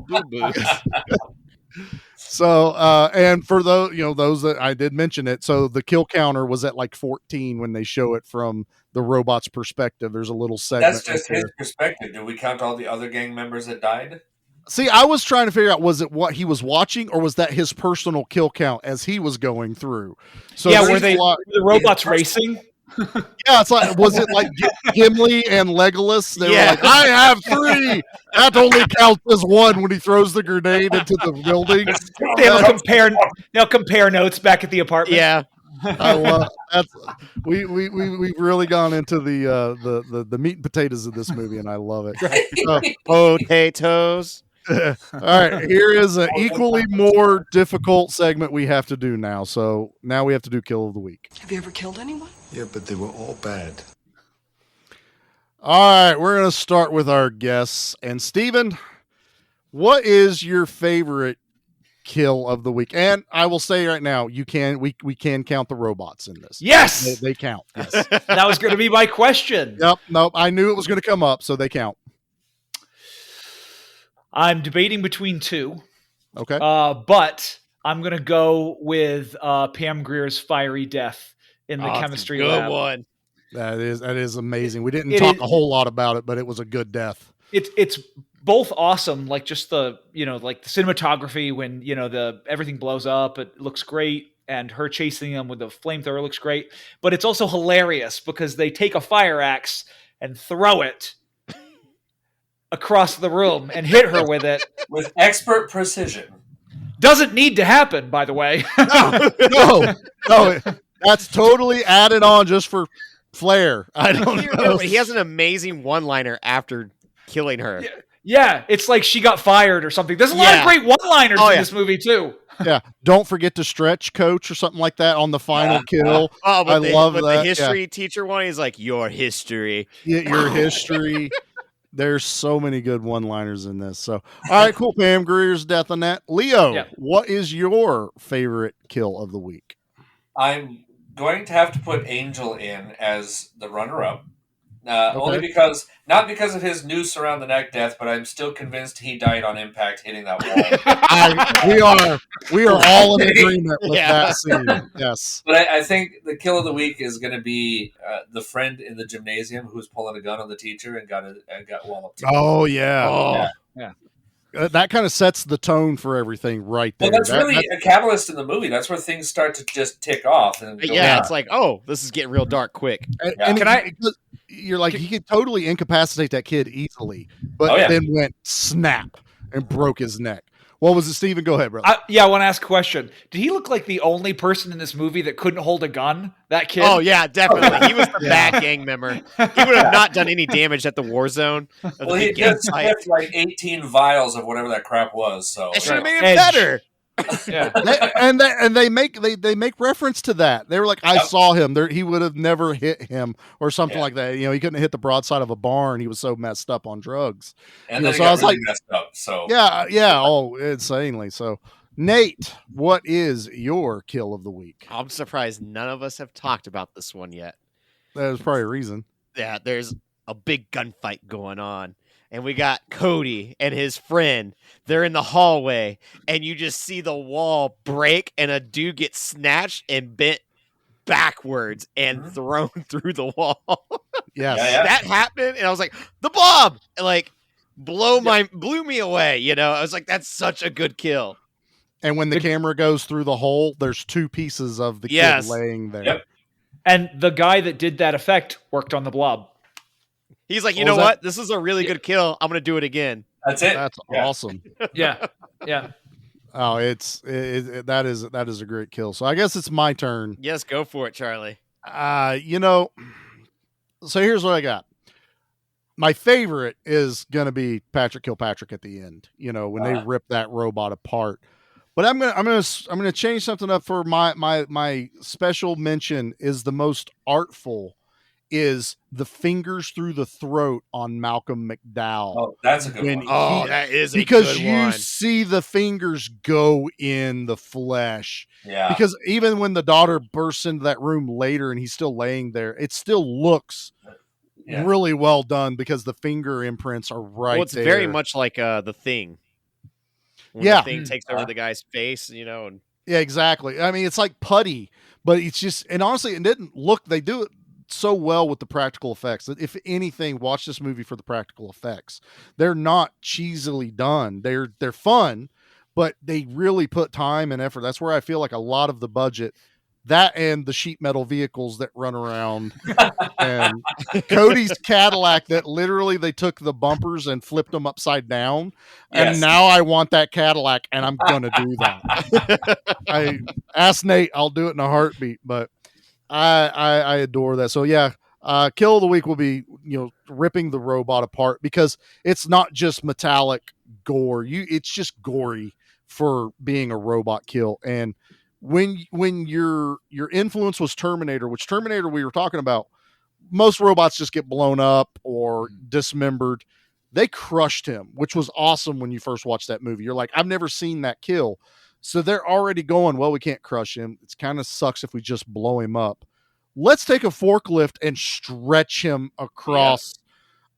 S6: So, and for those that I did mention it, so the kill counter was at 14 when they show it from the robot's perspective. There's a little segment.
S9: That's just his perspective. Did we count all the other gang members that died?
S6: See, I was trying to figure out, was it what he was watching, or was that his personal kill count as he was going through? So
S8: yeah, were the robots racing?
S6: Yeah, it's was it like Gimli and Legolas? They were like, I have 3. That only counts as 1 when he throws the grenade into the building.
S8: They'll compare notes back at the apartment.
S7: Yeah.
S6: I love that's we've really gone into the meat and potatoes of this movie, and I love it.
S7: Potatoes.
S6: All right, here is an equally more difficult segment we have to do now. So now we have to do Kill of the Week.
S17: Have you ever killed anyone?
S18: Yeah, but they were all bad.
S6: All right, we're going to start with our guests. And Steven, what is your favorite kill of the week? And I will say right now, we can count the robots in this.
S8: Yes,
S6: they count. Yes.
S8: That was going to be my question.
S6: Yep. Nope. I knew it was going to come up, so they count.
S8: I'm debating between two.
S6: Okay.
S8: But I'm going to go with Pam Grier's fiery death in the chemistry
S7: good
S8: lab.
S7: One.
S6: That is amazing. We didn't talk a whole lot about it, but it was a good death.
S8: It's both awesome, like just the like the cinematography when everything blows up, it looks great, and her chasing them with the flamethrower looks great. But it's also hilarious because they take a fire axe and throw it across the room and hit her with it
S9: with expert precision.
S8: Doesn't need to happen, by the way.
S6: No, that's totally added on just for flair. I don't know.
S7: He has an amazing one-liner after killing her.
S8: Yeah, it's like she got fired or something. There's a lot of great one-liners in this movie too.
S6: Yeah, don't forget to stretch, coach, or something like that on the final kill. I love that.
S7: The history teacher one, he's like, your history.
S6: Yeah, your history. There's so many good one-liners in this. So, all right, cool. Pam Grier's death on that. Leo, what is your favorite kill of the week?
S9: I'm going to have to put Angel in as the runner-up. Only because, not because of his noose around the neck death, but I'm still convinced he died on impact hitting that
S6: wall. We are all in agreement with that scene. Yes.
S9: But I think the kill of the week is going to be the friend in the gymnasium who's pulling a gun on the teacher and got walloped.
S6: Oh, yeah.
S8: Yeah.
S6: That kind of sets the tone for everything right there.
S9: Well, that's really a catalyst in the movie. That's where things start to just tick off. And
S7: it's like, oh, this is getting real dark quick.
S6: And you're like, he could totally incapacitate that kid easily, but then went snap and broke his neck. What was it, Steven? Go ahead, brother.
S8: I want to ask a question. Did he look like the only person in this movie that couldn't hold a gun? That kid?
S7: Oh, yeah, definitely. He was the bad gang member. He would have not done any damage at the war zone.
S9: Well, he just left like 18 vials of whatever that crap was. So
S7: it should have made it better.
S8: Yeah,
S6: they make reference to that. They were like, I saw him there. He would have never hit him or something like that. He couldn't hit the broadside of a barn. He was so messed up on drugs.
S9: And then so I was really messed up. So
S6: insanely. So Nate, what is your kill of the week?
S7: I'm surprised none of us have talked about this one yet.
S6: There's probably a reason.
S7: Yeah, there's a big gunfight going on. And we got Cody and his friend. They're in the hallway, and you just see the wall break, and a dude gets snatched and bent backwards and thrown through the wall.
S6: Yes.
S7: That happened, and I was like, the blob! And like, blew me away, I was like, that's such a good kill.
S6: And when the camera goes through the hole, there's two pieces of the kid laying there.
S9: Yep.
S8: And the guy that did that effect worked on the blob.
S7: He's like, you know what? This is a really good kill. I'm going to do it again.
S9: That's it.
S6: That's awesome.
S8: Yeah.
S6: Oh, that is a great kill. So I guess it's my turn.
S7: Yes, go for it, Charlie.
S6: So here's what I got. My favorite is going to be Patrick Kilpatrick at the end. When they rip that robot apart. But I'm gonna change something up for my special mention. Is the most artful is the fingers through the throat on Malcolm McDowell.
S9: Oh, that's a good one.
S7: That is a
S6: because
S7: good
S6: you
S7: one.
S6: see the fingers go in the flesh.
S9: Yeah.
S6: Because even when the daughter bursts into that room later and he's still laying there, it still looks really well done because the finger imprints are right there.
S7: Well, it's very much like The Thing. When the Thing takes over the guy's face, and
S6: yeah, exactly. I mean, it's like putty, but it's just, and honestly, it didn't look. They do it so well with the practical effects that if anything, watch this movie for the practical effects. They're not cheesily done. They're fun, but they really put time and effort. That's where I feel like a lot of the budget, that and the sheet metal vehicles that run around, and Cody's Cadillac that literally they took the bumpers and flipped them upside down. And now I want that Cadillac and I'm going to do that. I asked Nate, I'll do it in a heartbeat, but I adore that. So kill of the week will be, ripping the robot apart because it's not just metallic gore. It's just gory for being a robot kill. And when your influence was Terminator, which Terminator we were talking about, most robots just get blown up or dismembered. They crushed him, which was awesome when you first watched that movie. You're like, I've never seen that kill. So they're already going, well, we can't crush him. It's kind of sucks if we just blow him up. Let's take a forklift and stretch him across.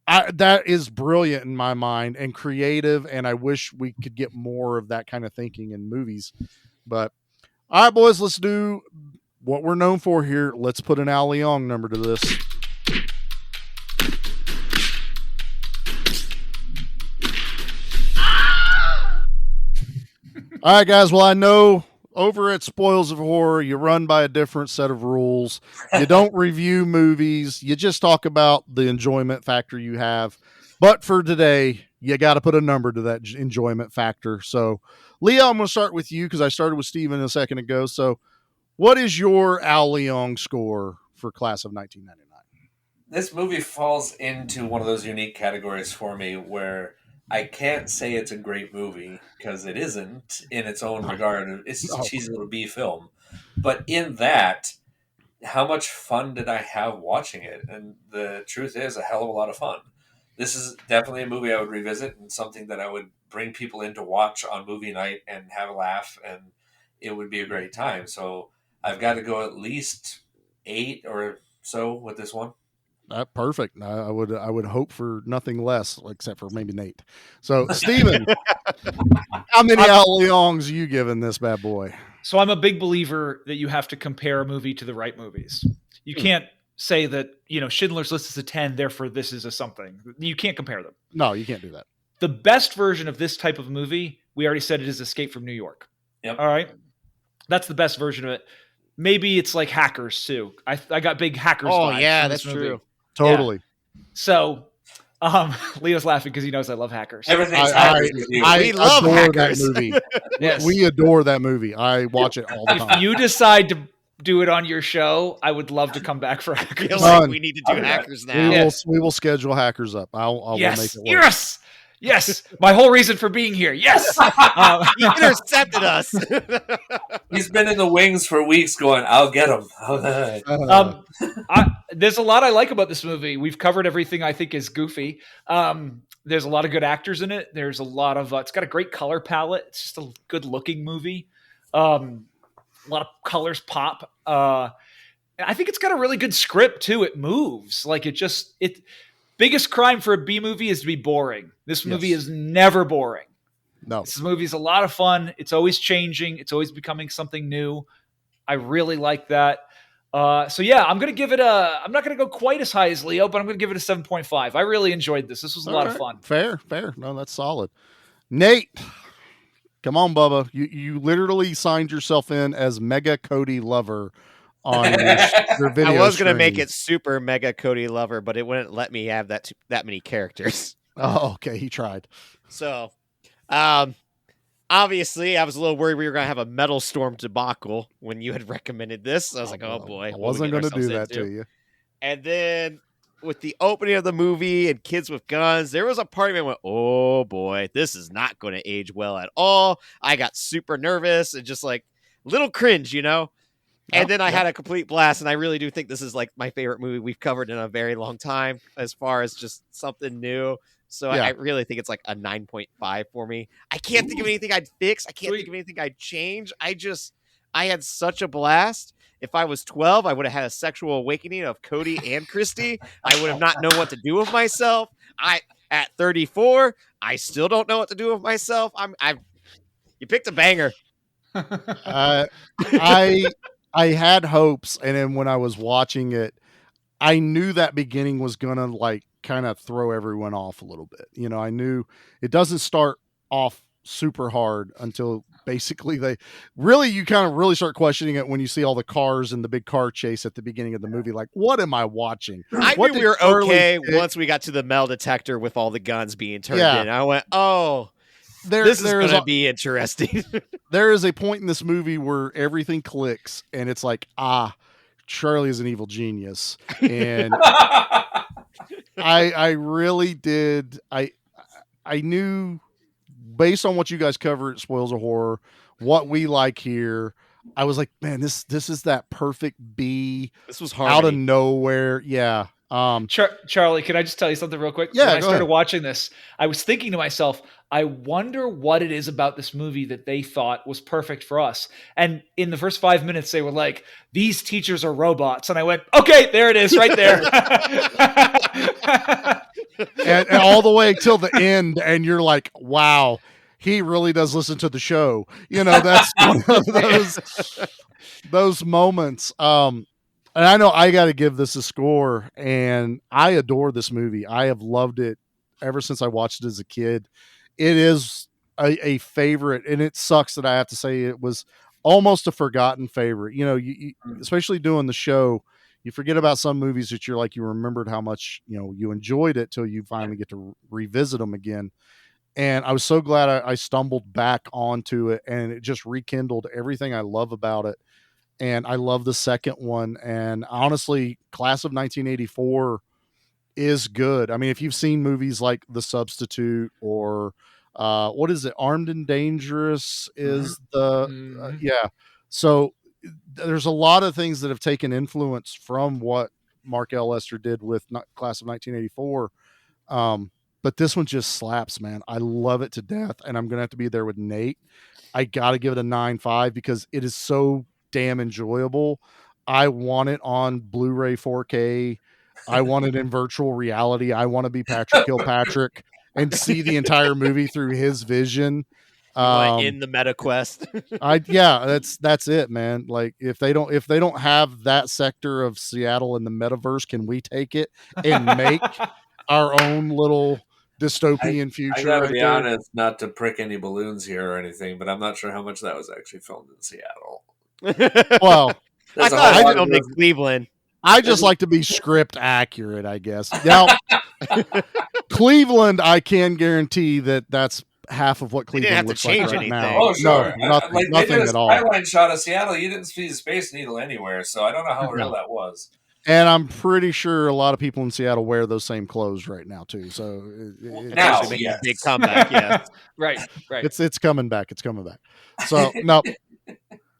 S6: Yeah. That is brilliant in my mind and creative. And I wish we could get more of that kind of thinking in movies. But all right, boys, let's do what we're known for here. Let's put an Al Leong number to this. All right, guys. Well, I know over at Spoils of Horror, you run by a different set of rules. You don't review movies. You just talk about the enjoyment factor you have. But for today, you got to put a number to that enjoyment factor. So, Leah, I'm going to start with you because I started with Steven a second ago. So, what is your Al Leong score for Class of 1999?
S9: This movie falls into one of those unique categories for me where I can't say it's a great movie because it isn't in its own regard. It's a cheesy little B film. But in that, how much fun did I have watching it? And the truth is, a hell of a lot of fun. This is definitely a movie I would revisit and something that I would bring people in to watch on movie night and have a laugh, and it would be a great time. So I've got to go at least 8 or so with this one.
S6: Perfect. I would hope for nothing less, except for maybe Nate. So, Steven, how many Al Leongs are you giving this bad boy?
S8: So I'm a big believer that you have to compare a movie to the right movies. You can't say that, Schindler's List is a 10, therefore this is a something. You can't compare them.
S6: No, you can't do that.
S8: The best version of this type of movie, we already said it is Escape from New York.
S9: Yep.
S8: All right. That's the best version of it. Maybe it's like Hackers too. I got big Hackers.
S7: Oh
S8: vibes
S7: yeah,
S8: from
S7: that's
S8: this movie.
S6: True. Totally.
S8: Yeah. So, Leo's laughing because he knows I love Hackers.
S9: Everything's
S7: we love Hackers.
S6: That movie.
S8: Yes.
S6: We adore that movie. I watch it all the time.
S8: If you decide to do it on your show, I would love to come back for Hackers.
S7: We need to do Hackers now.
S6: We will schedule Hackers up. I'll make it work.
S8: Yes. Yes, my whole reason for being here. Yes,
S7: he intercepted us.
S9: He's been in the wings for weeks going, I'll get him.
S8: There's a lot I like about this movie. We've covered everything I think is goofy. There's a lot of good actors in it. There's a lot of, it's got a great color palette. It's just a good looking movie. A lot of colors pop. I think it's got a really good script too. It moves. Biggest crime for a B movie is to be boring. This movie is never boring.
S6: No.
S8: This movie is a lot of fun. It's always changing. It's always becoming something new. I really like that. So yeah, I'm going to give it I'm not going to go quite as high as Leo, but I'm going to give it a 7.5. I really enjoyed this. This was a lot of fun.
S6: Fair. No, that's solid. Nate, come on, Bubba. You literally signed yourself in as Mega Cody Lover on your video.
S7: I was going to make it Super Mega Cody Lover, but it wouldn't let me have that many characters.
S6: Oh, okay. He tried.
S7: So, obviously, I was a little worried we were going to have a Metal Storm debacle when you had recommended this. I was like, oh boy.
S6: I wasn't going to do that to you.
S7: And then with the opening of the movie and Kids with Guns, there was a part of me that went, oh boy, this is not going to age well at all. I got super nervous and just like little cringe, And then I had a complete blast, and I really do think this is like my favorite movie we've covered in a very long time as far as just something new. So I really think it's like a 9.5 for me. I can't think of anything I'd fix. I can't think of anything I'd change. I had such a blast. If I was 12, I would have had a sexual awakening of Cody and Christy. I would have not known what to do with myself. At 34, I still don't know what to do with myself. You picked a banger.
S6: I had hopes, and then when I was watching it, I knew that beginning was gonna like kind of throw everyone off a little bit. I knew it doesn't start off super hard until basically you kind of really start questioning it when you see all the cars and the big car chase at the beginning of the movie. Like, what am I watching?
S7: I knew we were okay once we got to the metal detector with all the guns being turned in. I went, oh. This is going to be interesting.
S6: There is a point in this movie where everything clicks, and it's like, Charlie is an evil genius. And I really did. I knew based on what you guys cover at Spoils of Horror, what we like here, I was like, man, this is that perfect B.
S7: This was
S6: out of
S7: harmony.
S6: nowhere. Yeah.
S8: Charlie, can I just tell you something real quick?
S6: Yeah,
S8: when I
S6: go
S8: started
S6: ahead.
S8: watching this, I was thinking to myself, I wonder what it is about this movie that they thought was perfect for us. And in the first 5 minutes, they were like, these teachers are robots. And I went, okay, there it is right there.
S6: and all the way till the end. And you're like, wow, he really does listen to the show. You know, that's one of those moments. And I know I got to give this a score, and I adore this movie. I have loved it ever since I watched it as a kid. It is a favorite, and it sucks that I have to say it was almost a forgotten favorite. You know, you especially doing the show, you forget about some movies that you're like, you remembered how much, you know, you enjoyed it till you finally get to revisit them again. And I was so glad I stumbled back onto it, and it just rekindled everything I love about it. And I love the second one. And honestly, Class of 1984 is good. I mean, if you've seen movies like The Substitute or what is it, Armed and Dangerous is yeah. So there's a lot of things that have taken influence from what Mark L. Lester did with Class of 1984. But this one just slaps, man. I love it to death, and I'm gonna have to be there with Nate. I gotta give it a 9.5 because it is so damn enjoyable. I want it on Blu-ray 4K. I want it in virtual reality. I want to be Patrick Kilpatrick and see the entire movie through his vision.
S7: In the MetaQuest.
S6: That's it, man. Like if they don't have that sector of Seattle in the metaverse, can we take it and make our own little dystopian future?
S9: I gotta
S6: right
S9: be
S6: there?
S9: honest, not to prick any balloons here or anything, but I'm not sure how much that was actually filmed in Seattle.
S6: Well,
S7: I thought it was filmed in Cleveland.
S6: I just like to be script accurate, I guess. Now, Cleveland, I can guarantee that that's half of what Cleveland looks like right now.
S9: Oh, sure.
S6: No, nothing at all.
S9: Skyline shot of Seattle. You didn't see the Space Needle anywhere, so I don't know how real that was.
S6: And I'm pretty sure a lot of people in Seattle wear those same clothes right now too. So
S9: now,
S7: making a big comeback. Yeah,
S8: right.
S6: It's coming back. It's coming back. So no,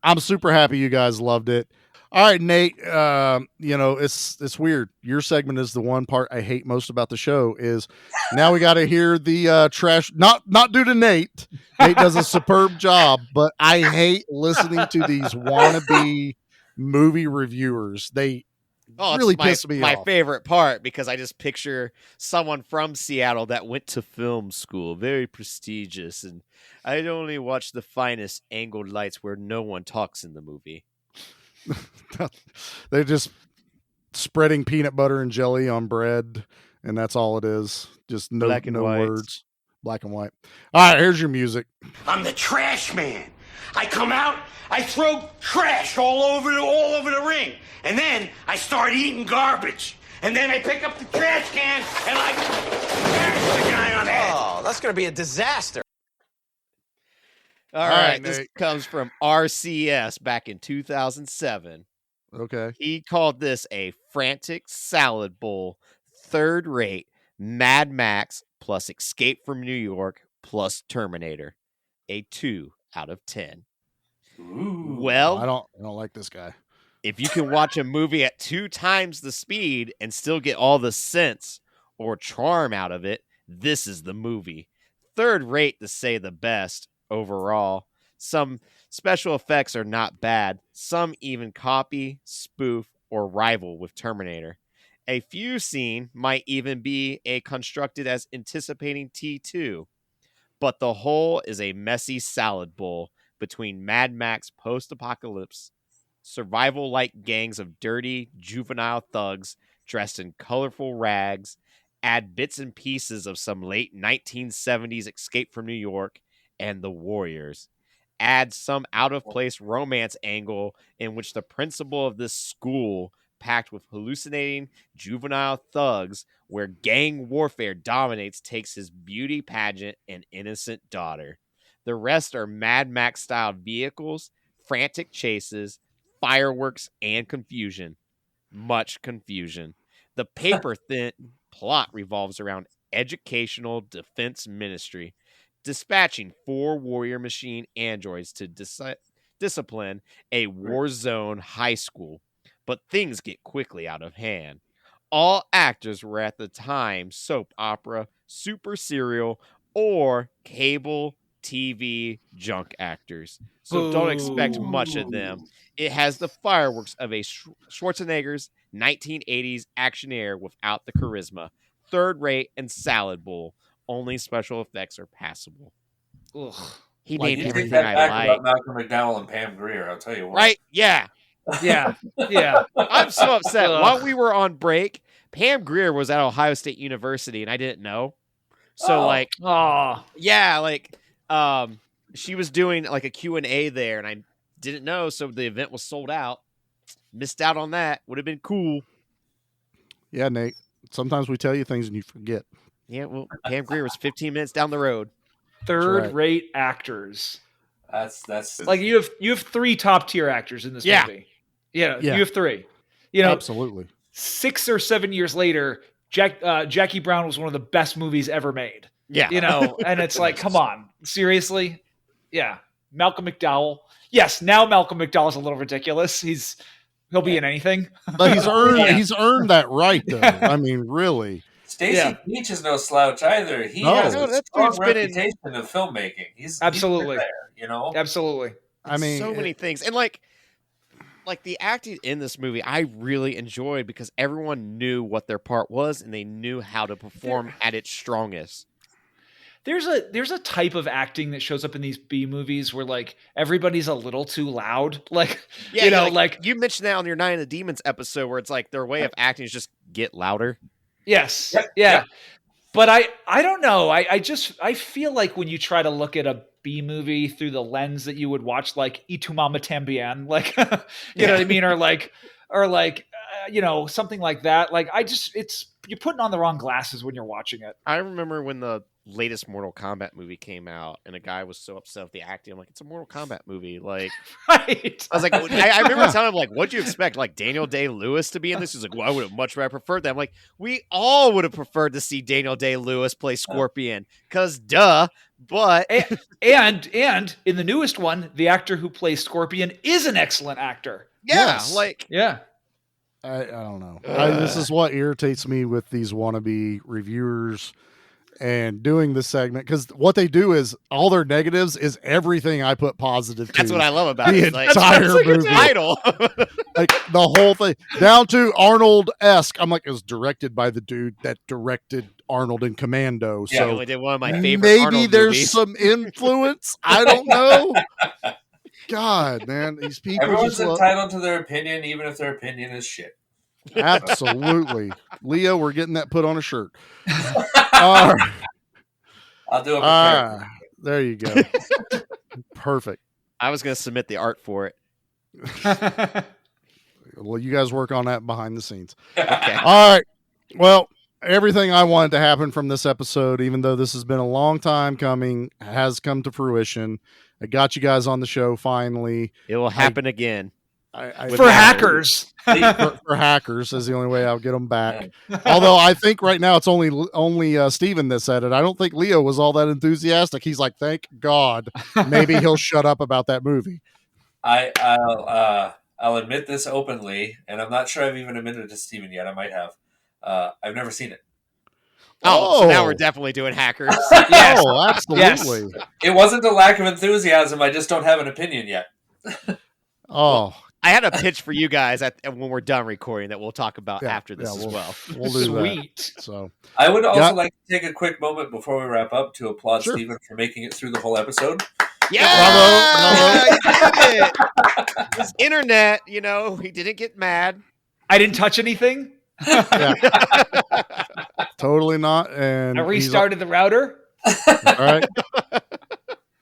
S6: I'm super happy you guys loved it. All right, Nate. You know, it's weird. Your segment is the one part I hate most about the show. Is now we got to hear the trash. Not due to Nate. Nate does a superb job, but I hate listening to these wannabe movie reviewers. They really piss me
S7: my
S6: off.
S7: favorite part, because I just picture someone from Seattle that went to film school, very prestigious, and I'd only watch the finest angled lights where no one talks in the movie.
S6: They're just spreading peanut butter and jelly on bread, and that's all it is. Just no words. Black and white. All right, here's your music.
S17: I'm the trash man. I come out, I throw trash all over the ring, and then I start eating garbage. And then I pick up the trash can and I bash the guy on the head.
S18: Oh, that's going to be a disaster.
S7: All right, this comes from RCS back in 2007.
S6: Okay.
S7: He called this a frantic salad bowl, third rate, Mad Max plus Escape from New York plus Terminator. A 2 out of 10.
S9: Ooh.
S7: Well,
S6: I don't like this guy.
S7: If you can watch a movie at 2 times the speed and still get all the sense or charm out of it, this is the movie. Third rate to say the best overall. Some special effects are not bad. Some even copy, spoof, or rival with Terminator. A few scene might even be constructed as anticipating T2. But the whole is a messy salad bowl between Mad Max post-apocalypse, survival-like gangs of dirty, juvenile thugs dressed in colorful rags, add bits and pieces of some late 1970s Escape from New York, and The Warriors. Add some out-of-place romance angle in which the principal of this school, packed with hallucinating juvenile thugs where gang warfare dominates, takes his beauty pageant and innocent daughter. The rest are Mad Max-style vehicles, frantic chases, fireworks, and confusion. Much confusion. The paper-thin plot revolves around educational defense ministry. dispatching 4 warrior machine androids to discipline a war zone high school. But things get quickly out of hand. All actors were at the time soap opera, super serial, or cable TV junk actors. So don't expect much of them. It has the fireworks of a Schwarzenegger's 1980s actioneer without the charisma. Third rate and salad bowl. Only special effects are passable.
S8: Ugh.
S7: He
S9: Like,
S7: made
S9: you
S7: everything
S9: take that
S7: I
S9: back
S7: like.
S9: about Malcolm McDowell and Pam Grier, I'll tell you what.
S7: Right? Yeah.
S8: Yeah. Yeah.
S7: I'm so upset.
S8: Ugh.
S7: While we were on break, Pam Grier was at Ohio State University, and I didn't know. So, she was doing like a Q&A there, and I didn't know, so the event was sold out. Missed out on that. Would have been cool.
S6: Yeah, Nate. Sometimes we tell you things and you forget.
S7: Yeah, well, Pam Grier was 15 minutes down the road.
S8: Third-rate actors.
S9: That's
S8: like you have 3 top-tier actors in this movie. Yeah, you have 3. You know,
S6: absolutely.
S8: 6 or 7 years later, Jackie Brown was one of the best movies ever made.
S7: Yeah.
S8: You know, and it's like, come on, seriously? Yeah. Malcolm McDowell. Yes, now Malcolm McDowell's a little ridiculous. He'll be in anything.
S6: But he's earned that right, though. I mean, really.
S9: Stacey Beach is no slouch either. He has a strong reputation of filmmaking. He's
S8: absolutely
S9: there, you know?
S8: Absolutely.
S6: I mean,
S7: so many things. And like the acting in this movie, I really enjoyed because everyone knew what their part was and they knew how to perform at its strongest.
S8: There's a type of acting that shows up in these B movies where like everybody's a little too loud. Like, like
S7: you mentioned that on your Night of the Demons episode where it's like their way of acting is just get louder.
S8: Yes. Yeah. But I don't know. I feel like when you try to look at a B movie through the lens that you would watch like Y Tu Mama Tambien, like, you know what I mean? Or something like that. Like you're putting on the wrong glasses when you're watching it.
S7: I remember when the latest Mortal Kombat movie came out and a guy was so upset with the acting. I'm like, it's a Mortal Kombat movie. Like,
S8: right.
S7: I was like, I remember telling him, like, what'd you expect? Like Daniel Day-Lewis to be in this? He's like, well, I would have much rather preferred that. I'm like, we all would have preferred to see Daniel Day-Lewis play Scorpion. Cause duh. But
S8: and in the newest one, the actor who plays Scorpion is an excellent actor.
S7: Yeah.
S6: I don't know. This is what irritates me with these wannabe reviewers and doing this segment, because what they do is all their negatives is everything I put positive to.
S7: That's what I love about
S6: the
S7: it.
S6: entire movie.
S7: Title.
S6: Like the whole thing, down to Arnold-esque. I'm like, it was directed by the dude that directed Arnold in Commando.
S7: Yeah,
S6: so
S7: only did one of my favorite
S6: maybe
S7: Arnold
S6: there's
S7: movies.
S6: some influence. I don't know. God, man, these people.
S9: Everyone's entitled to their opinion, even if their opinion is shit.
S6: Absolutely. Leo, we're getting that put on a shirt. All right.
S9: I'll do it.
S6: There you go. Perfect.
S7: I was going to submit the art for it.
S6: Well, you guys work on that behind the scenes.
S7: Okay.
S6: All right. Well, everything I wanted to happen from this episode, even though this has been a long time coming, has come to fruition. I got you guys on the show finally.
S7: It will happen again.
S8: For hackers.
S6: for hackers is the only way I'll get them back. Although I think right now it's only Steven that said it. I don't think Leo was all that enthusiastic. He's like, thank God. Maybe he'll shut up about that movie.
S9: I'll admit this openly, and I'm not sure I've even admitted it to Steven yet. I might have. I've never seen it.
S7: Oh, so now we're definitely doing hackers.
S6: Yes. Oh, absolutely.
S9: Yes. It wasn't a lack of enthusiasm. I just don't have an opinion yet.
S6: Oh.
S7: I had a pitch for you guys when we're done recording that we'll talk about after this as well.
S6: We'll do
S8: Sweet.
S6: That. So
S9: I would also like to take a quick moment before we wrap up to applaud
S6: Sure.
S9: Steven for making it through the whole episode.
S7: Yeah, bravo. His internet, he didn't get mad.
S8: I didn't touch anything.
S6: Totally not. And
S8: I restarted the router.
S6: All right.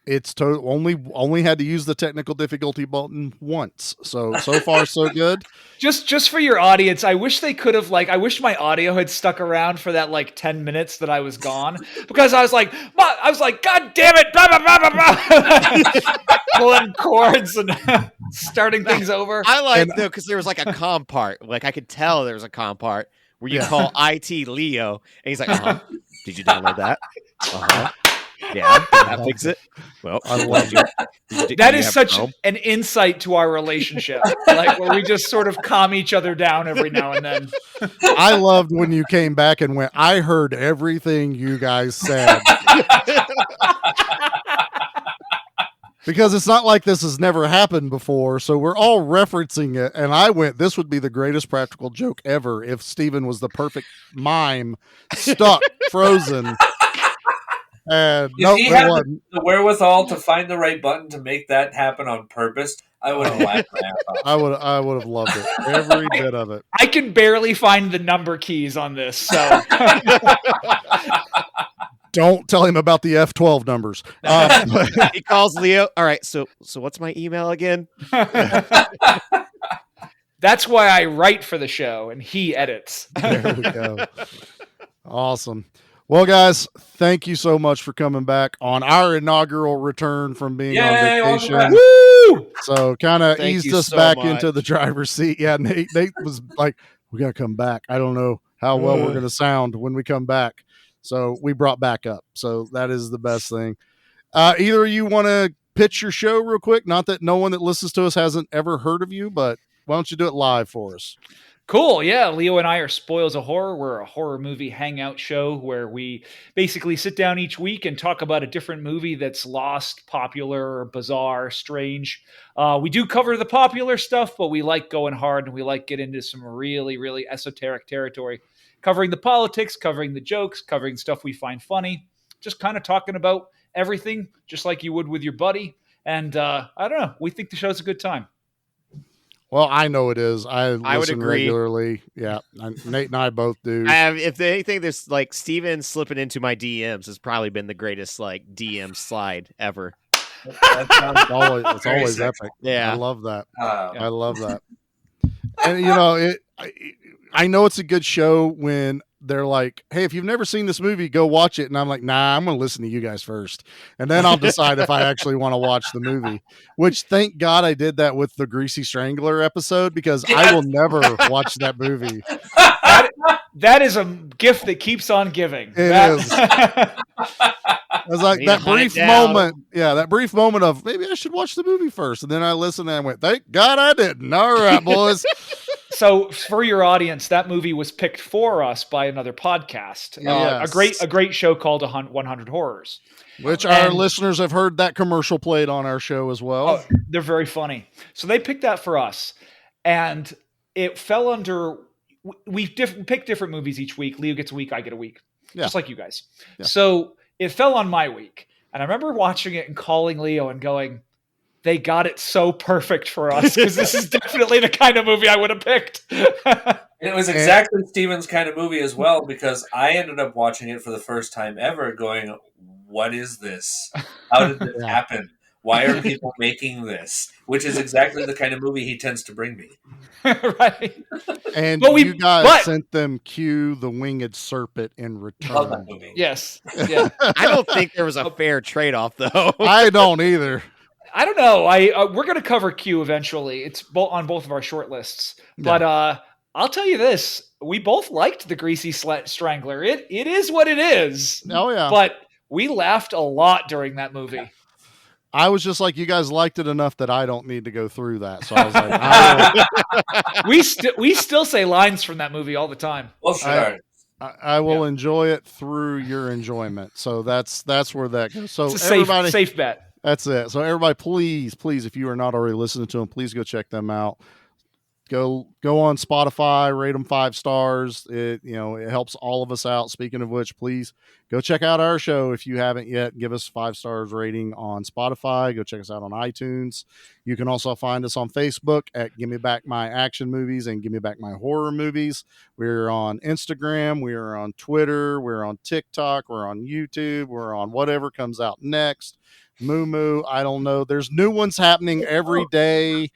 S6: It's only had to use the technical difficulty button once. So far so good.
S8: Just for your audience, I wish they could have I wish my audio had stuck around for that 10 minutes that I was gone, because I was like, God damn it, blah, blah, blah, blah, blah. Pulling cords and starting things over.
S7: I like though, because there was a com part. I could tell there was a com part where you call IT Leo and he's like, did you download that? Yeah, did that fix it? Well,
S6: I love
S7: it.
S8: That is such an insight to our relationship, like where we just sort of calm each other down every now and then.
S6: I loved when you came back and went, I heard everything you guys said. Because it's not like this has never happened before, so we're all referencing it. And I went, this would be the greatest practical joke ever if Steven was the perfect mime, stuck, frozen. And
S9: if he had the wherewithal to find the right button to make that happen on purpose, I would have laughed my ass off.
S6: I would have loved it. Every bit of it.
S8: I can barely find the number keys on this, so
S6: don't tell him about the F12 numbers.
S7: He calls Leo. All right, so what's my email again?
S8: That's why I write for the show and he edits.
S6: There we go. Awesome. Well, guys, thank you so much for coming back on our inaugural return from being on vacation.
S8: Woo!
S6: So kind of eased us
S7: so
S6: back
S7: much.
S6: into the driver's seat. Yeah, Nate was like, we got to come back. I don't know how well we're going to sound when we come back. So we brought back up. So that is the best thing. Either of you want to pitch your show real quick? Not that no one that listens to us hasn't ever heard of you, but why don't you do it live for us?
S8: Cool. Yeah. Leo and I are Spoils of Horror. We're a horror movie hangout show where we basically sit down each week and talk about a different movie that's lost, popular, bizarre, strange. We do cover the popular stuff, but we like going hard and we like get into some really, really esoteric territory, covering the politics, covering the jokes, covering stuff we find funny, just kind of talking about everything, just like you would with your buddy. And I don't know. We think the show's a good time.
S6: Well, I know it is. I
S7: would
S6: listen
S7: agree.
S6: regularly. Yeah, Nate and I both do.
S7: If anything, there's like Steven slipping into my DMs has probably been the greatest like DM slide ever.
S6: It's always epic.
S7: Yeah,
S6: I love that. I love that. And you know, I know it's a good show when they're like, hey, if you've never seen this movie, go watch it. And I'm like, nah, I'm going to listen to you guys first. And then I'll decide if I actually want to watch the movie, which thank God I did that with the Greasy Strangler episode, because I will never watch that movie.
S8: That is a gift that keeps on giving.
S6: It is. It was like that brief moment. Yeah, that brief moment of maybe I should watch the movie first. And then I listened and I went, thank God I didn't. All right, boys.
S8: So for your audience, that movie was picked for us by another podcast.
S6: Yes.
S8: A great show called 100 Horrors.
S6: Which our listeners have heard that commercial played on our show as well.
S8: Oh, they're very funny. So they picked that for us. And it fell under... We pick different movies each week. Leo gets a week, I get a week.
S6: Yeah.
S8: Just like you guys.
S6: Yeah.
S8: So it fell on my week. And I remember watching it and calling Leo and going, they got it so perfect for us, because this is definitely the kind of movie I would have picked.
S9: It was exactly Steven's kind of movie as well, because I ended up watching it for the first time ever going, what is this? How did this happen? Why are people making this? Which is exactly the kind of movie he tends to bring me.
S8: Right.
S6: And you guys sent them Q, the Winged Serpent, in return.
S8: Yes. Yeah.
S7: I don't think there was a fair trade-off, though.
S6: I don't either.
S8: I don't know. We're going to cover Q eventually. It's on both of our short lists. But I'll tell you this. We both liked the Greasy Strangler. It is what it is.
S6: Oh, yeah.
S8: But we laughed a lot during that movie.
S6: I was just like, you guys liked it enough that I don't need to go through that. So I was like,
S8: we still say lines from that movie all the time.
S9: Well, sure.
S6: I will enjoy it through your enjoyment. So that's where that goes. So
S8: it's a
S6: everybody,
S8: safe bet.
S6: That's it. So everybody, please, if you are not already listening to them, please go check them out. Go on Spotify, rate them 5 stars. It helps all of us out. Speaking of which, please go check out our show if you haven't yet. Give us 5 stars rating on Spotify. Go check us out on iTunes. You can also find us on Facebook at Give Me Back My Action Movies and Give Me Back My Horror Movies. We're on Instagram. We're on Twitter. We're on TikTok. We're on YouTube. We're on whatever comes out next. Moo, I don't know. There's new ones happening every day.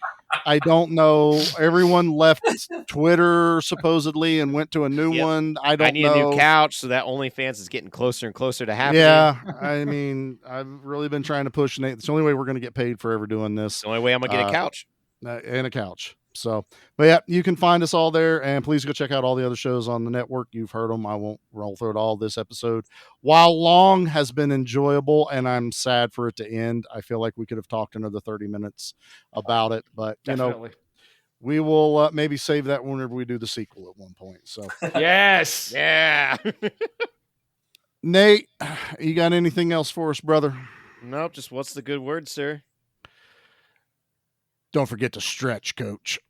S6: I don't know. Everyone left Twitter supposedly and went to a new one. I
S7: need a new couch, so that OnlyFans is getting closer and closer to happening.
S6: Yeah, I mean, I've really been trying to push Nate. It's the only way we're going to get paid for ever doing this.
S7: It's the only way I'm going to get a couch.
S6: And a couch. So, but yeah, you can find us all there, and please go check out all the other shows on the network. You've heard them. I won't roll through it all. This episode, while long, has been enjoyable, and I'm sad for it to end. I feel like we could have talked another 30 minutes about it, but
S8: Definitely.
S6: we will maybe save that whenever we do the sequel at one point. So,
S8: yes.
S7: Yeah.
S6: Nate, you got anything else for us, brother?
S7: Nope. Just what's the good word, sir?
S6: Don't forget to stretch, coach.